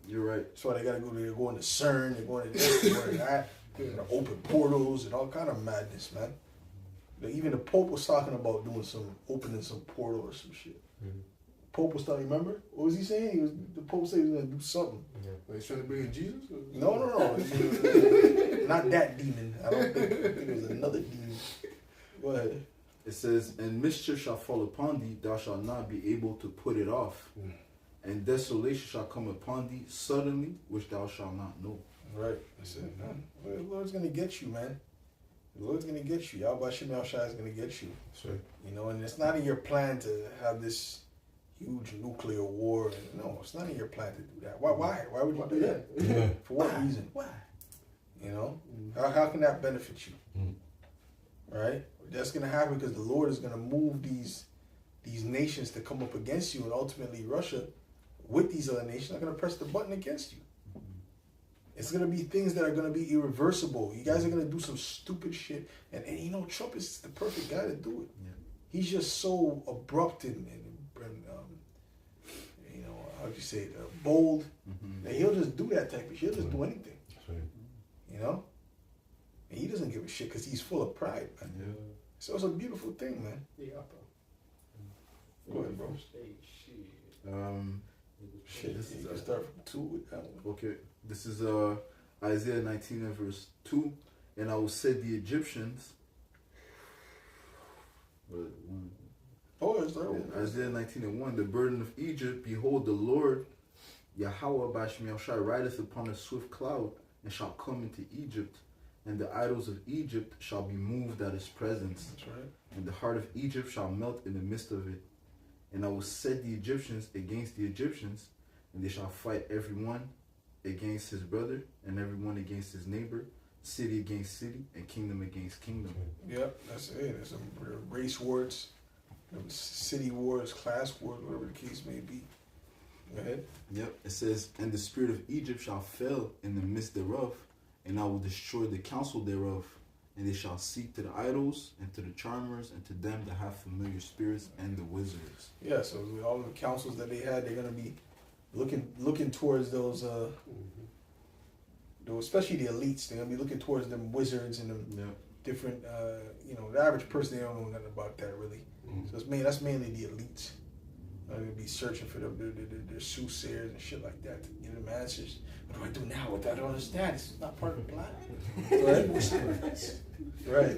You're right. That's why they gotta go. They're going to CERN. They're going to this. They're going to that. They're going to open portals and all kind of madness, man. Even the Pope was talking about opening some portal or some shit. Pope was talking. Remember what was he saying? The Pope said he was going to do something. He's trying to bring in Jesus? No. Not that demon. I think it was another demon. Go ahead. It says, and mischief shall fall upon thee, thou shalt not be able to put it off. And desolation shall come upon thee suddenly, which thou shalt not know. Right. That's it, man. Well, the Lord's going to get you, man. The Lord's going to get you. Yahweh Shem Yahushua is going to get you. That's right. And it's not in your plan to have this huge nuclear war. No, it's not in your plan to do that. Why? Why would you do that? Yeah. For what reason? Why? How can that benefit you? Right? That's going to happen because the Lord is going to move these nations to come up against you, and ultimately Russia, with these other nations, are going to press the button against you. It's going to be things that are going to be irreversible. You guys are going to do some stupid shit. And Trump is the perfect guy to do it. Yeah. He's just so abrupt and how'd you say it, bold. That he'll just do that type of shit. He'll just do anything. That's right. And he doesn't give a shit because he's full of pride, man. Yeah. So it's a beautiful thing, man. Yeah, bro. Go ahead, bro. Shit, This you is can start from 2 with that one. Okay. This is Isaiah 19 and verse 2. And I will set the Egyptians. Isaiah 19 and 1. The burden of Egypt, behold, the Lord Yahweh Bashim Yahushua rideth upon a swift cloud, and shall come into Egypt, and the idols of Egypt shall be moved at his presence, That's right. and the heart of Egypt shall melt in the midst of it. And I will set the Egyptians against the Egyptians, and they shall fight every one against his brother, and every one against his neighbor, city against city, and kingdom against kingdom. Yep, that's it. There's some race wars, city wars, class wars, whatever the case may be. Go ahead. Yep, it says, and the spirit of Egypt shall fail in the midst thereof, and I will destroy the counsel thereof, and they shall seek to the idols, and to the charmers, and to them that have familiar spirits, and the wizards. Yeah, so with all the councils that they had, they're gonna be looking towards those especially the elites. They're gonna be looking towards them wizards and them Yep. different the average person, they don't know nothing about that really. So that's mainly the elites. They're gonna be searching for their soothsayers and shit like that to give them answers. What do I do now with that? I don't understand. It's not part of the plan. Right.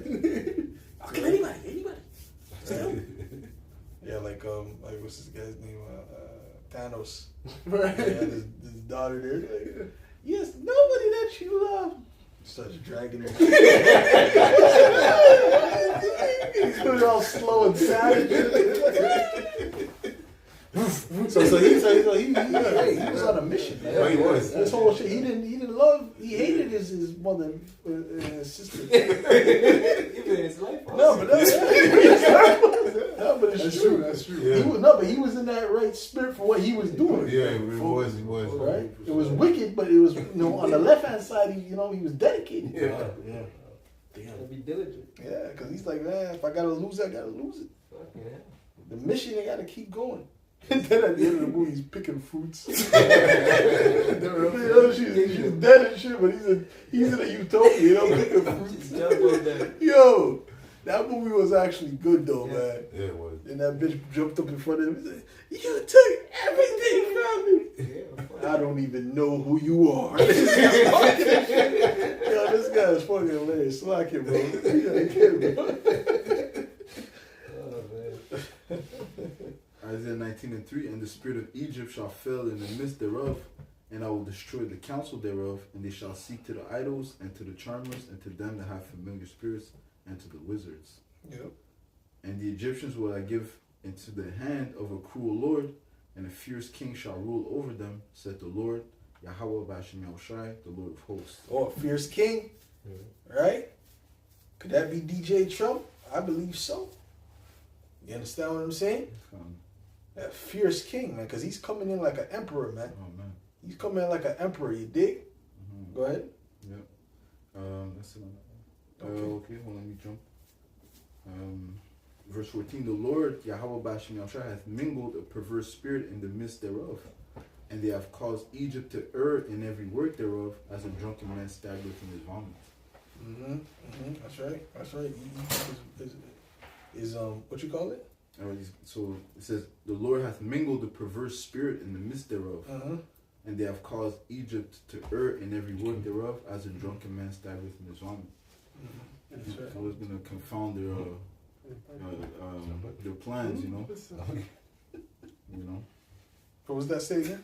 I'll kill anybody. Yeah, like what's this guy's name? Thanos. Right. Yeah, his daughter there. Like, yes, nobody that you love. Starts dragging her. He's doing it all slow and savage. so he was on a mission. Man. Oh, he was. This whole shit. He didn't love. He hated his mother and his sister. Even his life. No, but it's That's true. true. That's true. Yeah. He was in that right spirit for what he was doing. Yeah, it was. Right. It was wicked, but it was on the left hand side. He was dedicated. Yeah. Yeah. Gotta be diligent. Yeah, because he's like, man, if I gotta lose it, I gotta lose it. Fuck yeah. The mission, they gotta keep going. And then at the end of the movie, he's picking fruits. She's dead and shit, but he's in a utopia, picking fruits. Just jump on that. Yo, that movie was actually good though, man. Yeah, it was. And that bitch jumped up in front of him and said, "You took everything from me. Yeah, I don't even know who you are." Yo, this guy is fucking hilarious. Slack him, bro. You gotta get him, bro. oh man. Isaiah 19:3, and the spirit of Egypt shall fail in the midst thereof, and I will destroy the counsel thereof, and they shall seek to the idols, and to the charmers, and to them that have familiar spirits, and to the wizards. Yep. And the Egyptians will I give into the hand of a cruel lord, and a fierce king shall rule over them, said the Lord, Yahweh Bashim Yahushai, the Lord of hosts. Oh, a fierce king, right? Could that be DJ Trump? I believe so. You understand what I'm saying? That fierce king, man, because he's coming in like an emperor, man. Oh man. He's coming in like an emperor, you dig? Mm-hmm. Go ahead. Yep. Let's see. Okay, hold on, let me jump. Verse 14, the Lord, Yahweh Bashim Yahushua, hath mingled a perverse spirit in the midst thereof, and they have caused Egypt to err in every work thereof, as a drunken man staggereth in his vomit. That's right. Egypt is what you call it? So it says, the Lord hath mingled a perverse spirit in the midst thereof, and they have caused Egypt to err in every work thereof, as a drunken man staggereth in his vomit. That's right. So it's gonna confound their plans, you know. What was that say again?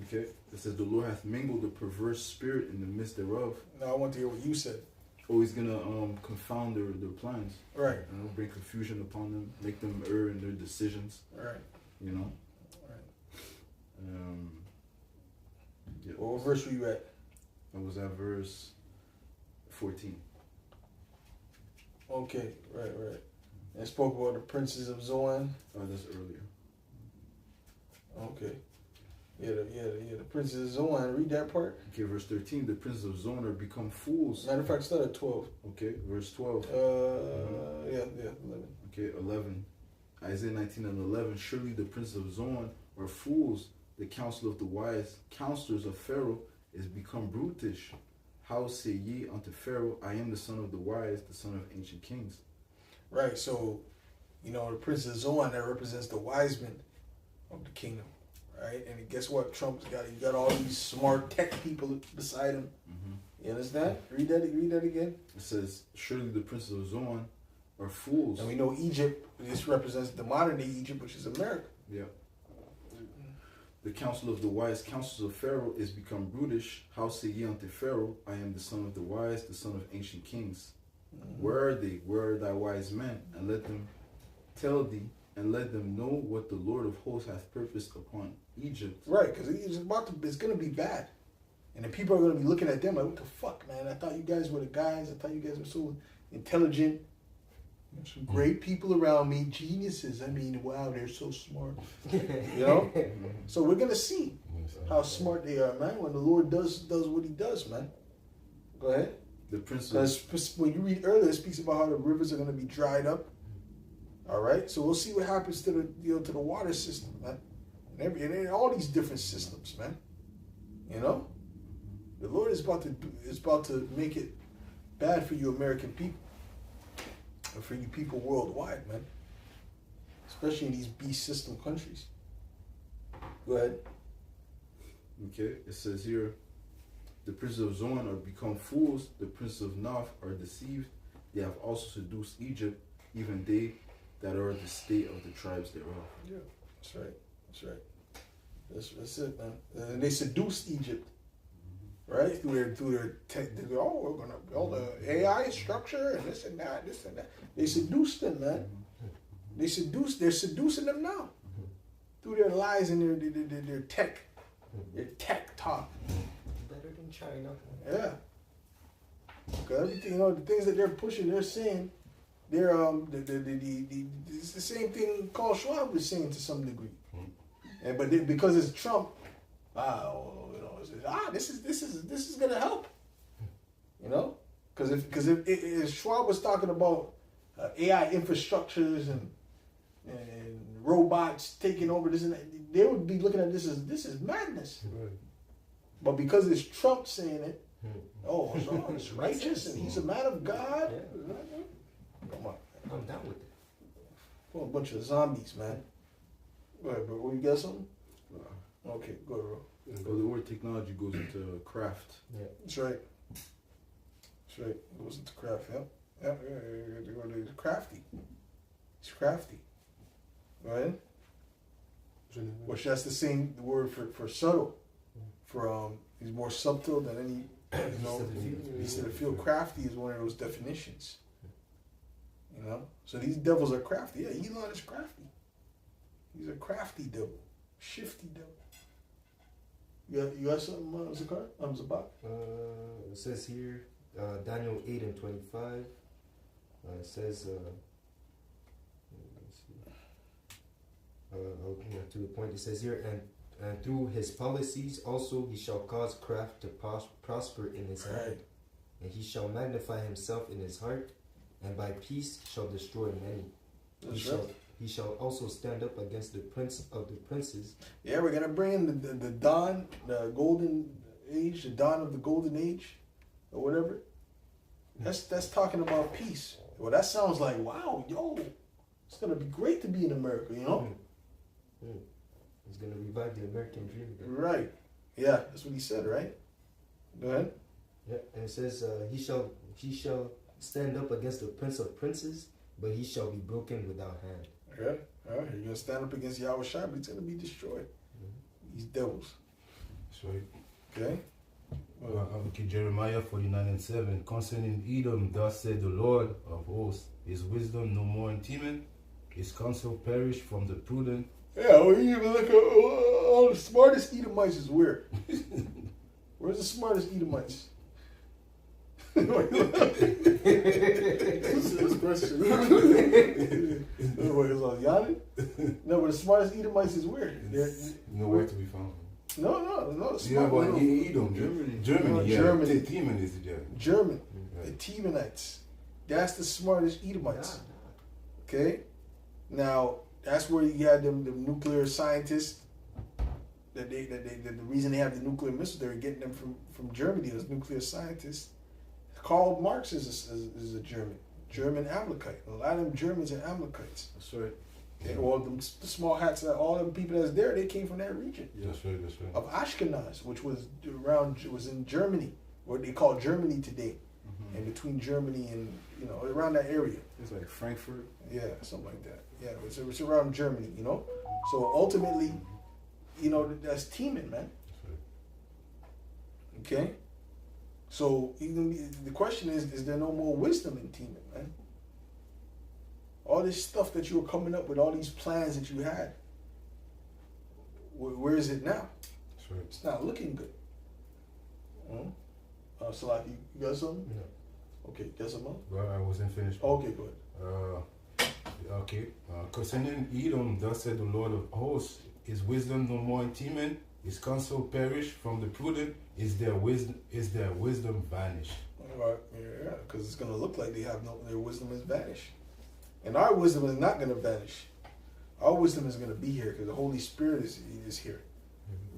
Okay. It says the Lord hath mingled a perverse spirit in the midst thereof. No, I want to hear what you said. Oh, he's gonna confound their plans. Right. Bring confusion upon them, make them err in their decisions. Right. You know. Right. Yeah. What verse were you at? I was at verse 14. Okay. Right. And it spoke about the princes of Zoan. Oh, that's earlier. Okay. The princes of Zoan. Read that part. Okay, verse 13. The princes of Zoan are become fools. Matter of fact, start at 12. Okay, verse 12. 11. Okay, 11. Isaiah 19:11. Surely the princes of Zoan are fools. The counsel of the wise counselors of Pharaoh is become brutish. How say ye unto Pharaoh, I am the son of the wise, the son of ancient kings. Right, so, the prince of Zoan, that represents the wise men of the kingdom, right? And guess what? Trump's got all these smart tech people beside him. You understand? Read that again. It says, surely the princes of Zoan are fools. And we know Egypt, this represents the modern day Egypt, which is America. Yeah. The counsel of the wise counsels of Pharaoh is become brutish. How say ye unto Pharaoh, I am the son of the wise, the son of ancient kings? Where are they? Where are thy wise men? And let them tell thee, and let them know what the Lord of hosts hath purposed upon Egypt. Right, because it's going to be bad. And then people are going to be looking at them like, what the fuck, man? I thought you guys were the guys. I thought you guys were so intelligent. Some great people around me, geniuses. I mean, wow, they're so smart. You know? So we're going to see how smart they are, man, when the Lord does what he does, man. Go ahead. The prince of Because when you read earlier, it speaks about how the rivers are going to be dried up. All right? So we'll see what happens to the to the water system, man. And all these different systems, man. You know? The Lord is about to make it bad for you American people. And for you people worldwide, man. Especially in these beast system countries. Go ahead. Okay, it says here, the princes of Zoan are become fools, the princes of Noph are deceived, they have also seduced Egypt, even they that are the state of the tribes thereof. Yeah, that's right. That's right. That's it, man. And they seduced Egypt, right? Through their tech. We're gonna build a AI structure and this and that. They seduced them, man. They're seducing them now through their lies and their tech talk. Better than China. Yeah. Because everything, the things that they're pushing, they're saying, they're it's the same thing Carl Schwab was saying to some degree. And because it's Trump, this is gonna help. Because if Schwab was talking about AI infrastructures and robots taking over this and that, they would be looking at this is madness. Right. But because it's Trump saying it, it's righteous and he's a man of God. Yeah. Come on. I'm down with it. Well, a bunch of zombies, man. Go ahead, bro. You got something? Okay, go ahead, bro. So the word technology goes into craft. Yeah. That's right. That's right. It goes into craft, yeah. It's crafty. It's crafty. Right? Which that's the same word for subtle. For he's more subtle than any he said to feel crafty is one of those definitions. So these devils are crafty. Yeah, Elon is crafty. He's a crafty devil. Shifty devil. You got something, Zakar? Zabak? It says here, Daniel 8 and 25. It says, let's see. To the point, it says here, and through his policies also he shall cause craft to prosper in his hand, and he shall magnify himself in his heart, and by peace shall destroy many. He shall also stand up against the prince of the princes. Yeah, we're gonna bring in the dawn, the golden age, the dawn of the golden age, or whatever. That's talking about peace. Well, that sounds like wow, it's gonna be great to be in America, He's gonna revive the American dream again. Right. Yeah, that's what he said, right? Go ahead. Yeah, and it says he shall stand up against the prince of princes, but he shall be broken without hand. Yeah. All right. You're gonna stand up against Yahweh Shai, but he's gonna be destroyed. These devils. That's right. Okay. Jeremiah 49:7. Concerning Edom, thus said the Lord of hosts, his wisdom no more in Teman, his counsel perished from the prudent. Yeah, well, you even look at the smartest Edomites is where? Where's the smartest Edomites? What's this question? What is on Yanni? No, but the smartest Edomites is where? Nowhere to be found. No. The Yeah, but smart Edom, Germany, yeah. Germany. Teman is there. German, Right. the Temanites. That's the smartest Edomites. Okay? Now, that's where you had them nuclear scientists. The reason they have the nuclear missiles, they were getting them from Germany. Those nuclear scientists. Karl Marx is a German Amalekite. A lot of them Germans are Amalekites. That's right. Okay? All them the small hats, all them people that's there, they came from that region That's right. of Ashkenaz, which was in Germany, what they call Germany today, and between Germany and around that area. It's like Frankfurt. Yeah, something like that. Yeah, it's around Germany, So ultimately, that's teeming, man. Okay? So the question is there no more wisdom in teaming, man? All this stuff that you were coming up with, all these plans that you had, where is it now? That's right. It's not looking good. Salaki, you got something? Yeah. Okay, got something else? Well, I wasn't finished. Okay, go ahead. Concerning Edom, thus said the Lord of hosts, is wisdom no more in Teman? Is counsel perished from the prudent? Is their wisdom vanished? All right, yeah, because it's going to look like their wisdom has vanished. And our wisdom is not going to vanish. Our wisdom is going to be here because the Holy Spirit is here.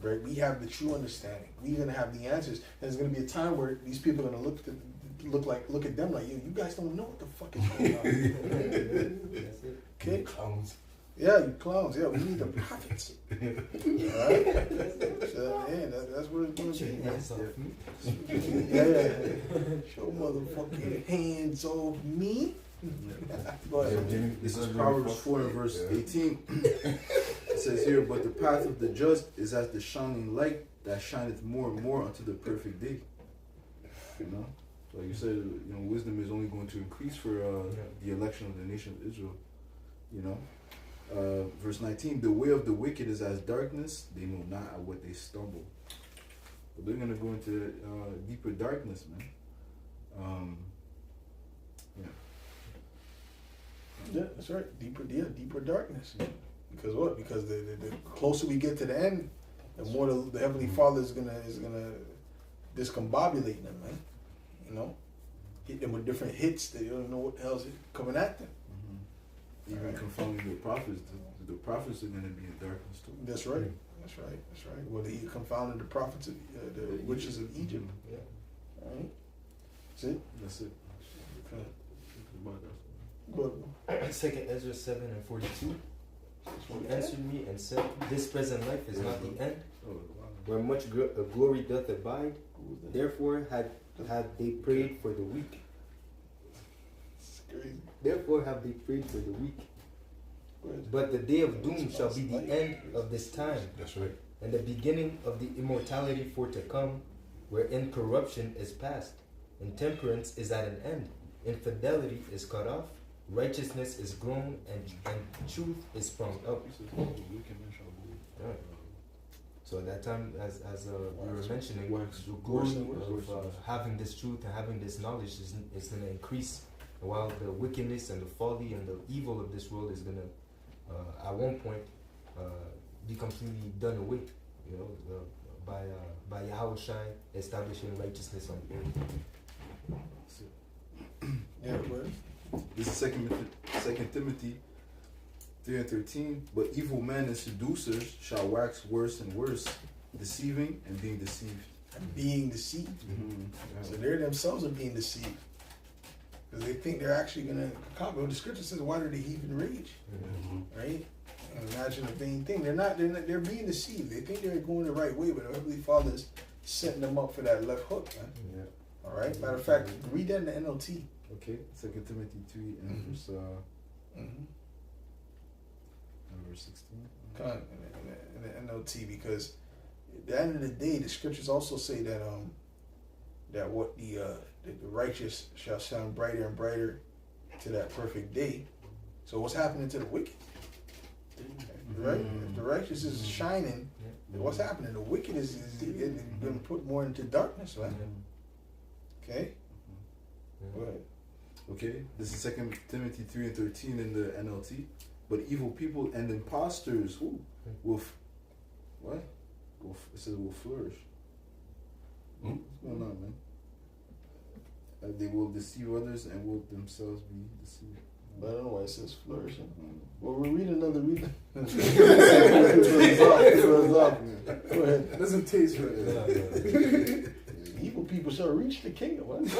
Right? We have the true understanding. We're going to have the answers. And there's going to be a time where these people are going to look at them like, you guys don't know what the fuck is going on. That's it. Okay? Clowns. Yeah, you clowns. Yeah, we need the prophets. Alright? So, that's what it's going to be. Hands off me. Yeah. Show motherfucking hands off me. Go ahead. This is Proverbs 4 and verse 18. It says here, but the path of the just is as the shining light that shineth more and more unto the perfect day. Like you said, wisdom is only going to increase for the election of the nation of Israel. Verse 19, the way of the wicked is as darkness, they know not at what they stumble. But they're going to go into deeper darkness, man. Yeah, that's right. Deeper darkness. Because what? Because the closer we get to the end, the more the Heavenly Father is gonna discombobulate them, man. Hit them with different hits that you don't know what the hell's coming at them. Even Right. confounding the prophets, the prophets are going to be in darkness too. That's right. That's right. Well, he confounded the prophets, the witches of Egypt. Yeah. All right. That's it. That's it. Okay. About that. Good. 2nd Ezra 7 and 42. He answered me and said, this present life is not the end, Oh, wow. where much glory doth abide. Therefore had they prayed for the weak. It's crazy. Therefore have they prayed for the weak. Go ahead. But the day of doom shall be the end of this time, That's right. and the beginning of the immortality for to come, wherein corruption is past, intemperance is at an end, infidelity is cut off, righteousness is grown, and truth is sprung up. Yeah. So at that time, as we were mentioning, the glory of having this truth and having this knowledge is going to increase, while the wickedness and the folly and the evil of this world is going to, at one point, be completely done away. By Yahushua establishing righteousness on the earth. Yeah, but This is Second Timothy 3 and 13. But evil men and seducers shall wax worse and worse, deceiving and being deceived. being deceived. So they themselves are being deceived. Because they think they're actually going to conquer. The scripture says, why do they even rage? Right? And imagine a vain thing. They're being deceived. They think they're going the right way, but the Heavenly Father's setting them up for that left hook, man. Yeah. All right? Matter of fact, read that in the NLT. Okay. 2 Timothy 3 and verse Mm-hmm. and verse 16. In the NLT, because at the end of the day, the scriptures also say that that what the righteous shall shine brighter and brighter to that perfect day. So what's happening to the wicked? Right? If the righteous is shining, then what's happening? The wicked is going to put more into darkness, right? Okay? Go ahead. Okay, this is 2 Timothy 3 and 13 in the NLT. But evil people and impostors will flourish. What's going on, man? They will deceive others and will themselves be deceived. But I don't know why it says flourishing. Mm. Well, we'll read another read. Go ahead. It doesn't taste right. Evil people shall reach the kingdom. What? Let's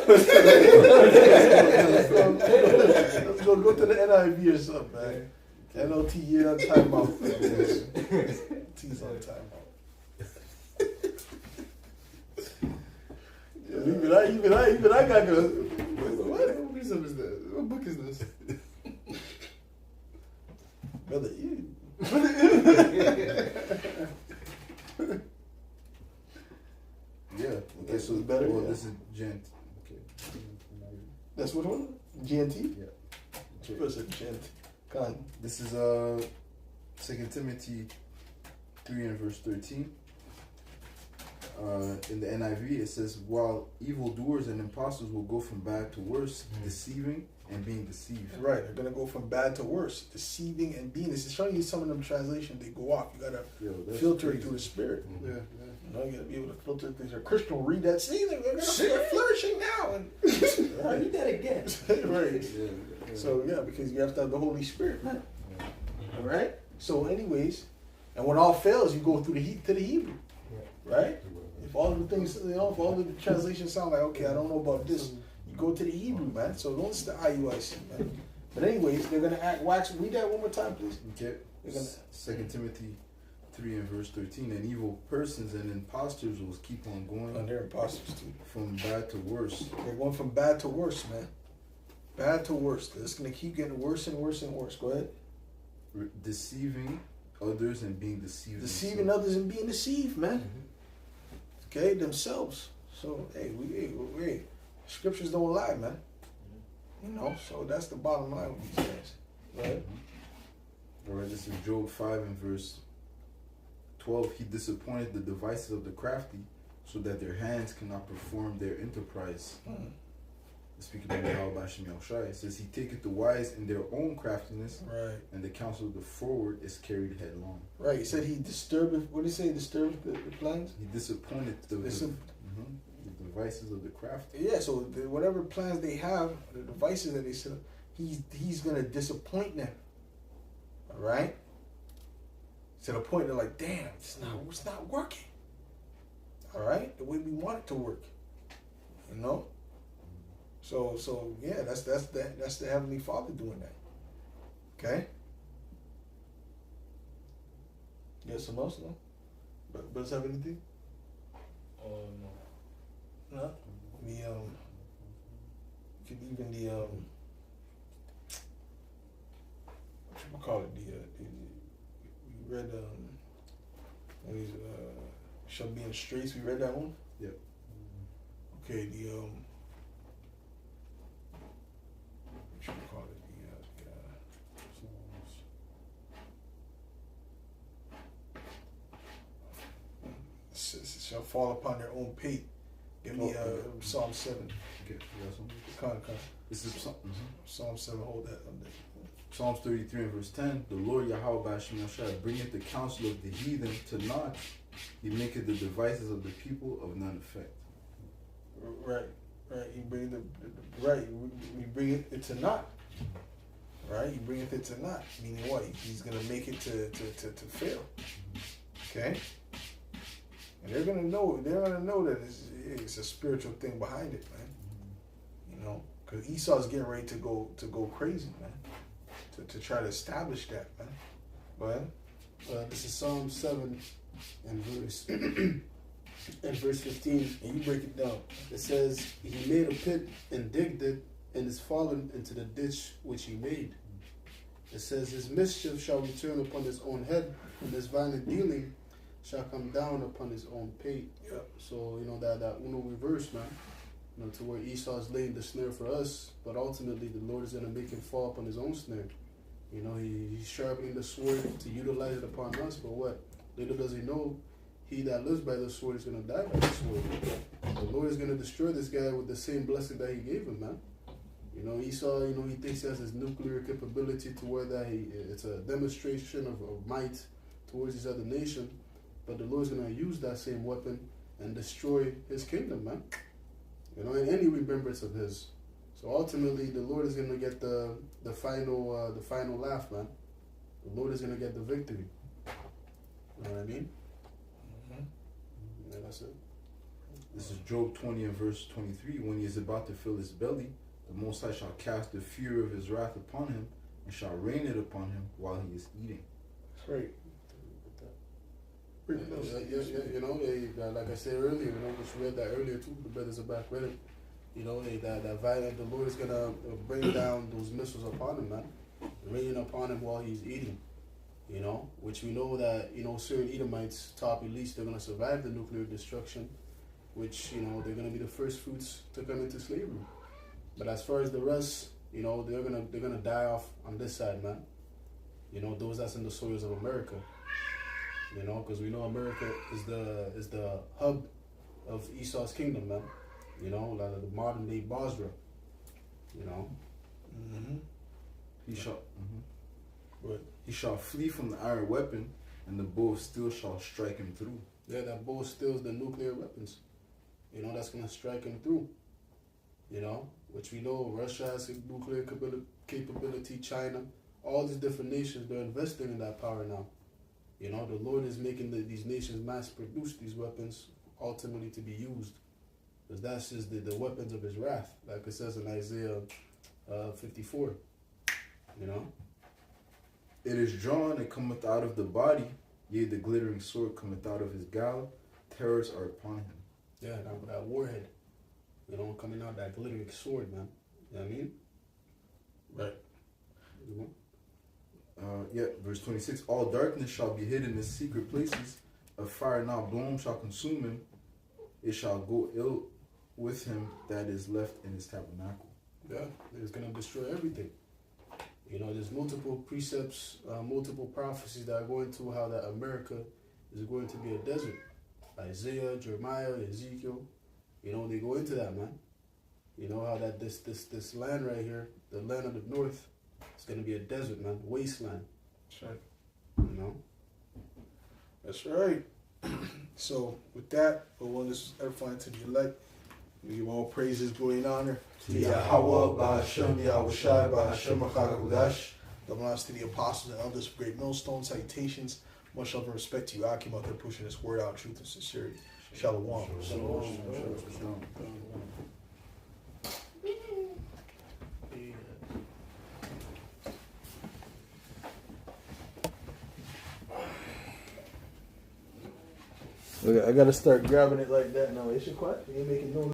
go to the NIV or something, man. NLT, you're on timeout. T's on timeout. Even I got good. What wisdom is that? What book is this? Brother, you. That's what one? GNT? Yeah. What's it, GNT? Con. This is 2 Timothy 3 and verse 13. In the NIV, it says, while evildoers and impostors will go from bad to worse, deceiving and being deceived. Right, they're gonna go from bad to worse, deceiving and being. It's showing you some of them translations, they go off. You gotta filter it through the spirit. Yeah, You know, you gotta be able to filter things. A Christian will read that, see, they're flourishing now. And, right. Read that again. Right. Yeah. So, yeah, because you have to have the Holy Spirit, man. All right? So, anyways, and when all fails, you go through to the Hebrew. Right? If all of the things, if all of the translations sound like, okay, I don't know about this, you go to the Hebrew, man. So don't listen to IUIC, man. But anyways, they're gonna act wax. Read that one more time, please. Okay. They're gonna, 2 Timothy 3 and verse 13. And evil persons and impostors will keep on going and they're imposters too. from bad to worse. They're going from bad to worse, man. Bad to worse. It's gonna keep getting worse and worse and worse. Go ahead. Deceiving others and being deceived. Deceiving others and being deceived, man. Okay, themselves. So hey, scriptures don't lie, man. You know, so that's the bottom line with these guys. Right? Alright, this is Job 5 and verse 12. He disappointed the devices of the crafty, so that their hands cannot perform their enterprise. Speaking of Yahweh Hashem Yahushai, it says, he taketh the wise in their own craftiness, Right. and the counsel of the forward is carried headlong. Right. He said he disturbed. What did he say? Disturbed the plans. He disappointed the devices of the crafty. Yeah. So whatever plans they have, the devices that they set up, he's gonna disappoint them. All right. To the point they're like, damn, it's not working. All right, the way we want it to work. You know. So yeah, that's the Heavenly Father doing that. Okay. You got something else, no? But does have anything? No. No. Could even the what you call it? We read when he's shall be in the streets. We read that one. Yep. Okay. The what you call it? Shall fall upon their own pate. Give me Psalm 7. Okay, you got something? Con. This is Psalm 7. Hold that up there. Psalms 33 and verse 10. The Lord Yahweh Hashem Yahushai bringeth the counsel of the heathen to naught. He maketh the devices of the people of none effect. Right. He bring right. We bring it to naught. Right. He bringeth it to naught. Meaning what? He's gonna make it to fail. Okay. And they're gonna know that it's a spiritual thing behind it, man. You know, because Esau's getting ready to go crazy, man. To try to establish that, man. Go ahead. This is Psalm 7 and verse 15. And you break it down. It says, he made a pit and digged it, and is fallen into the ditch which he made. It says, his mischief shall return upon his own head, and his violent dealing shall come down upon his own pate. Yeah. So, you know, that Uno reverse, man. You know, to where Esau is laying the snare for us, but ultimately the Lord is going to make him fall upon his own snare. You know, he's sharpening the sword to utilize it upon us, but what? Little does he know, he that lives by the sword is going to die by the sword. The Lord is going to destroy this guy with the same blessing that he gave him, man. You know, Esau, you know, he thinks he has his nuclear capability to where that it's a demonstration of might towards his other nation, but the Lord's going to use that same weapon and destroy his kingdom, man. You know, in any remembrance of his. So ultimately, the Lord is going to get the final laugh, man. The Lord is going to get the victory. You know what I mean? Mm-hmm. Yeah, that's it. This is Job 20 and verse 23. When he is about to fill his belly, the Most High shall cast the fury of his wrath upon him, and shall rain it upon him while he is eating. That's right. You know, like I said earlier, you know, we read that earlier too. The brothers are back with it. You know, that violent, the Lord is gonna bring down those missiles upon him, man, raining upon him while he's eating. You know, which we know that, you know, certain Edomites, top elites, they're gonna survive the nuclear destruction, which, you know, they're gonna be the first fruits to come into slavery. But as far as the rest, you know, they're gonna die off on this side, man. You know, those that's in the soils of America. You know, because we know America is the hub of Esau's kingdom, man. You know, like the modern day Basra. You know. Mm-hmm. He shall, But he shall flee from the iron weapon, and the bow of steel shall strike him through. yeah, that bow steals the nuclear weapons. You know, that's gonna strike him through. You know, which we know Russia has a nuclear capability, China, all these different nations, they're investing in that power now. You know, the Lord is making these nations mass produce these weapons ultimately to be used. Because that's just the weapons of his wrath, like it says in Isaiah 54. You know? It is drawn and cometh out of the body, yea, the glittering sword cometh out of his gall, terrors are upon him. Yeah, that warhead. You know, coming out that glittering sword, man. You know what I mean? Right. You know? Verse 26, all darkness shall be hid in his secret places, a fire not blown shall consume him, it shall go ill with him that is left in his tabernacle. Yeah, it's gonna destroy everything. You know, there's multiple precepts, multiple prophecies that are going to how that America is going to be a desert. Isaiah, Jeremiah, Ezekiel, you know, they go into that, man. You know how that this land right here, the land of the north, it's gonna be a desert, man, wasteland. That's right. You know. That's right. So with that, for one, this is edifying to the elect. We give all praises, glory, and honor to Yahweh, Ba'ashem, Yahweh Shai, Ba'ashem, Machakakudash. Double honors to the apostles and elders of Great Millstone. Salutations. Much love and respect to you, Akim, out there pushing this word out, truth and sincerity. Shalom. Look, I gotta start grabbing it like that now. It's quiet. You ain't making no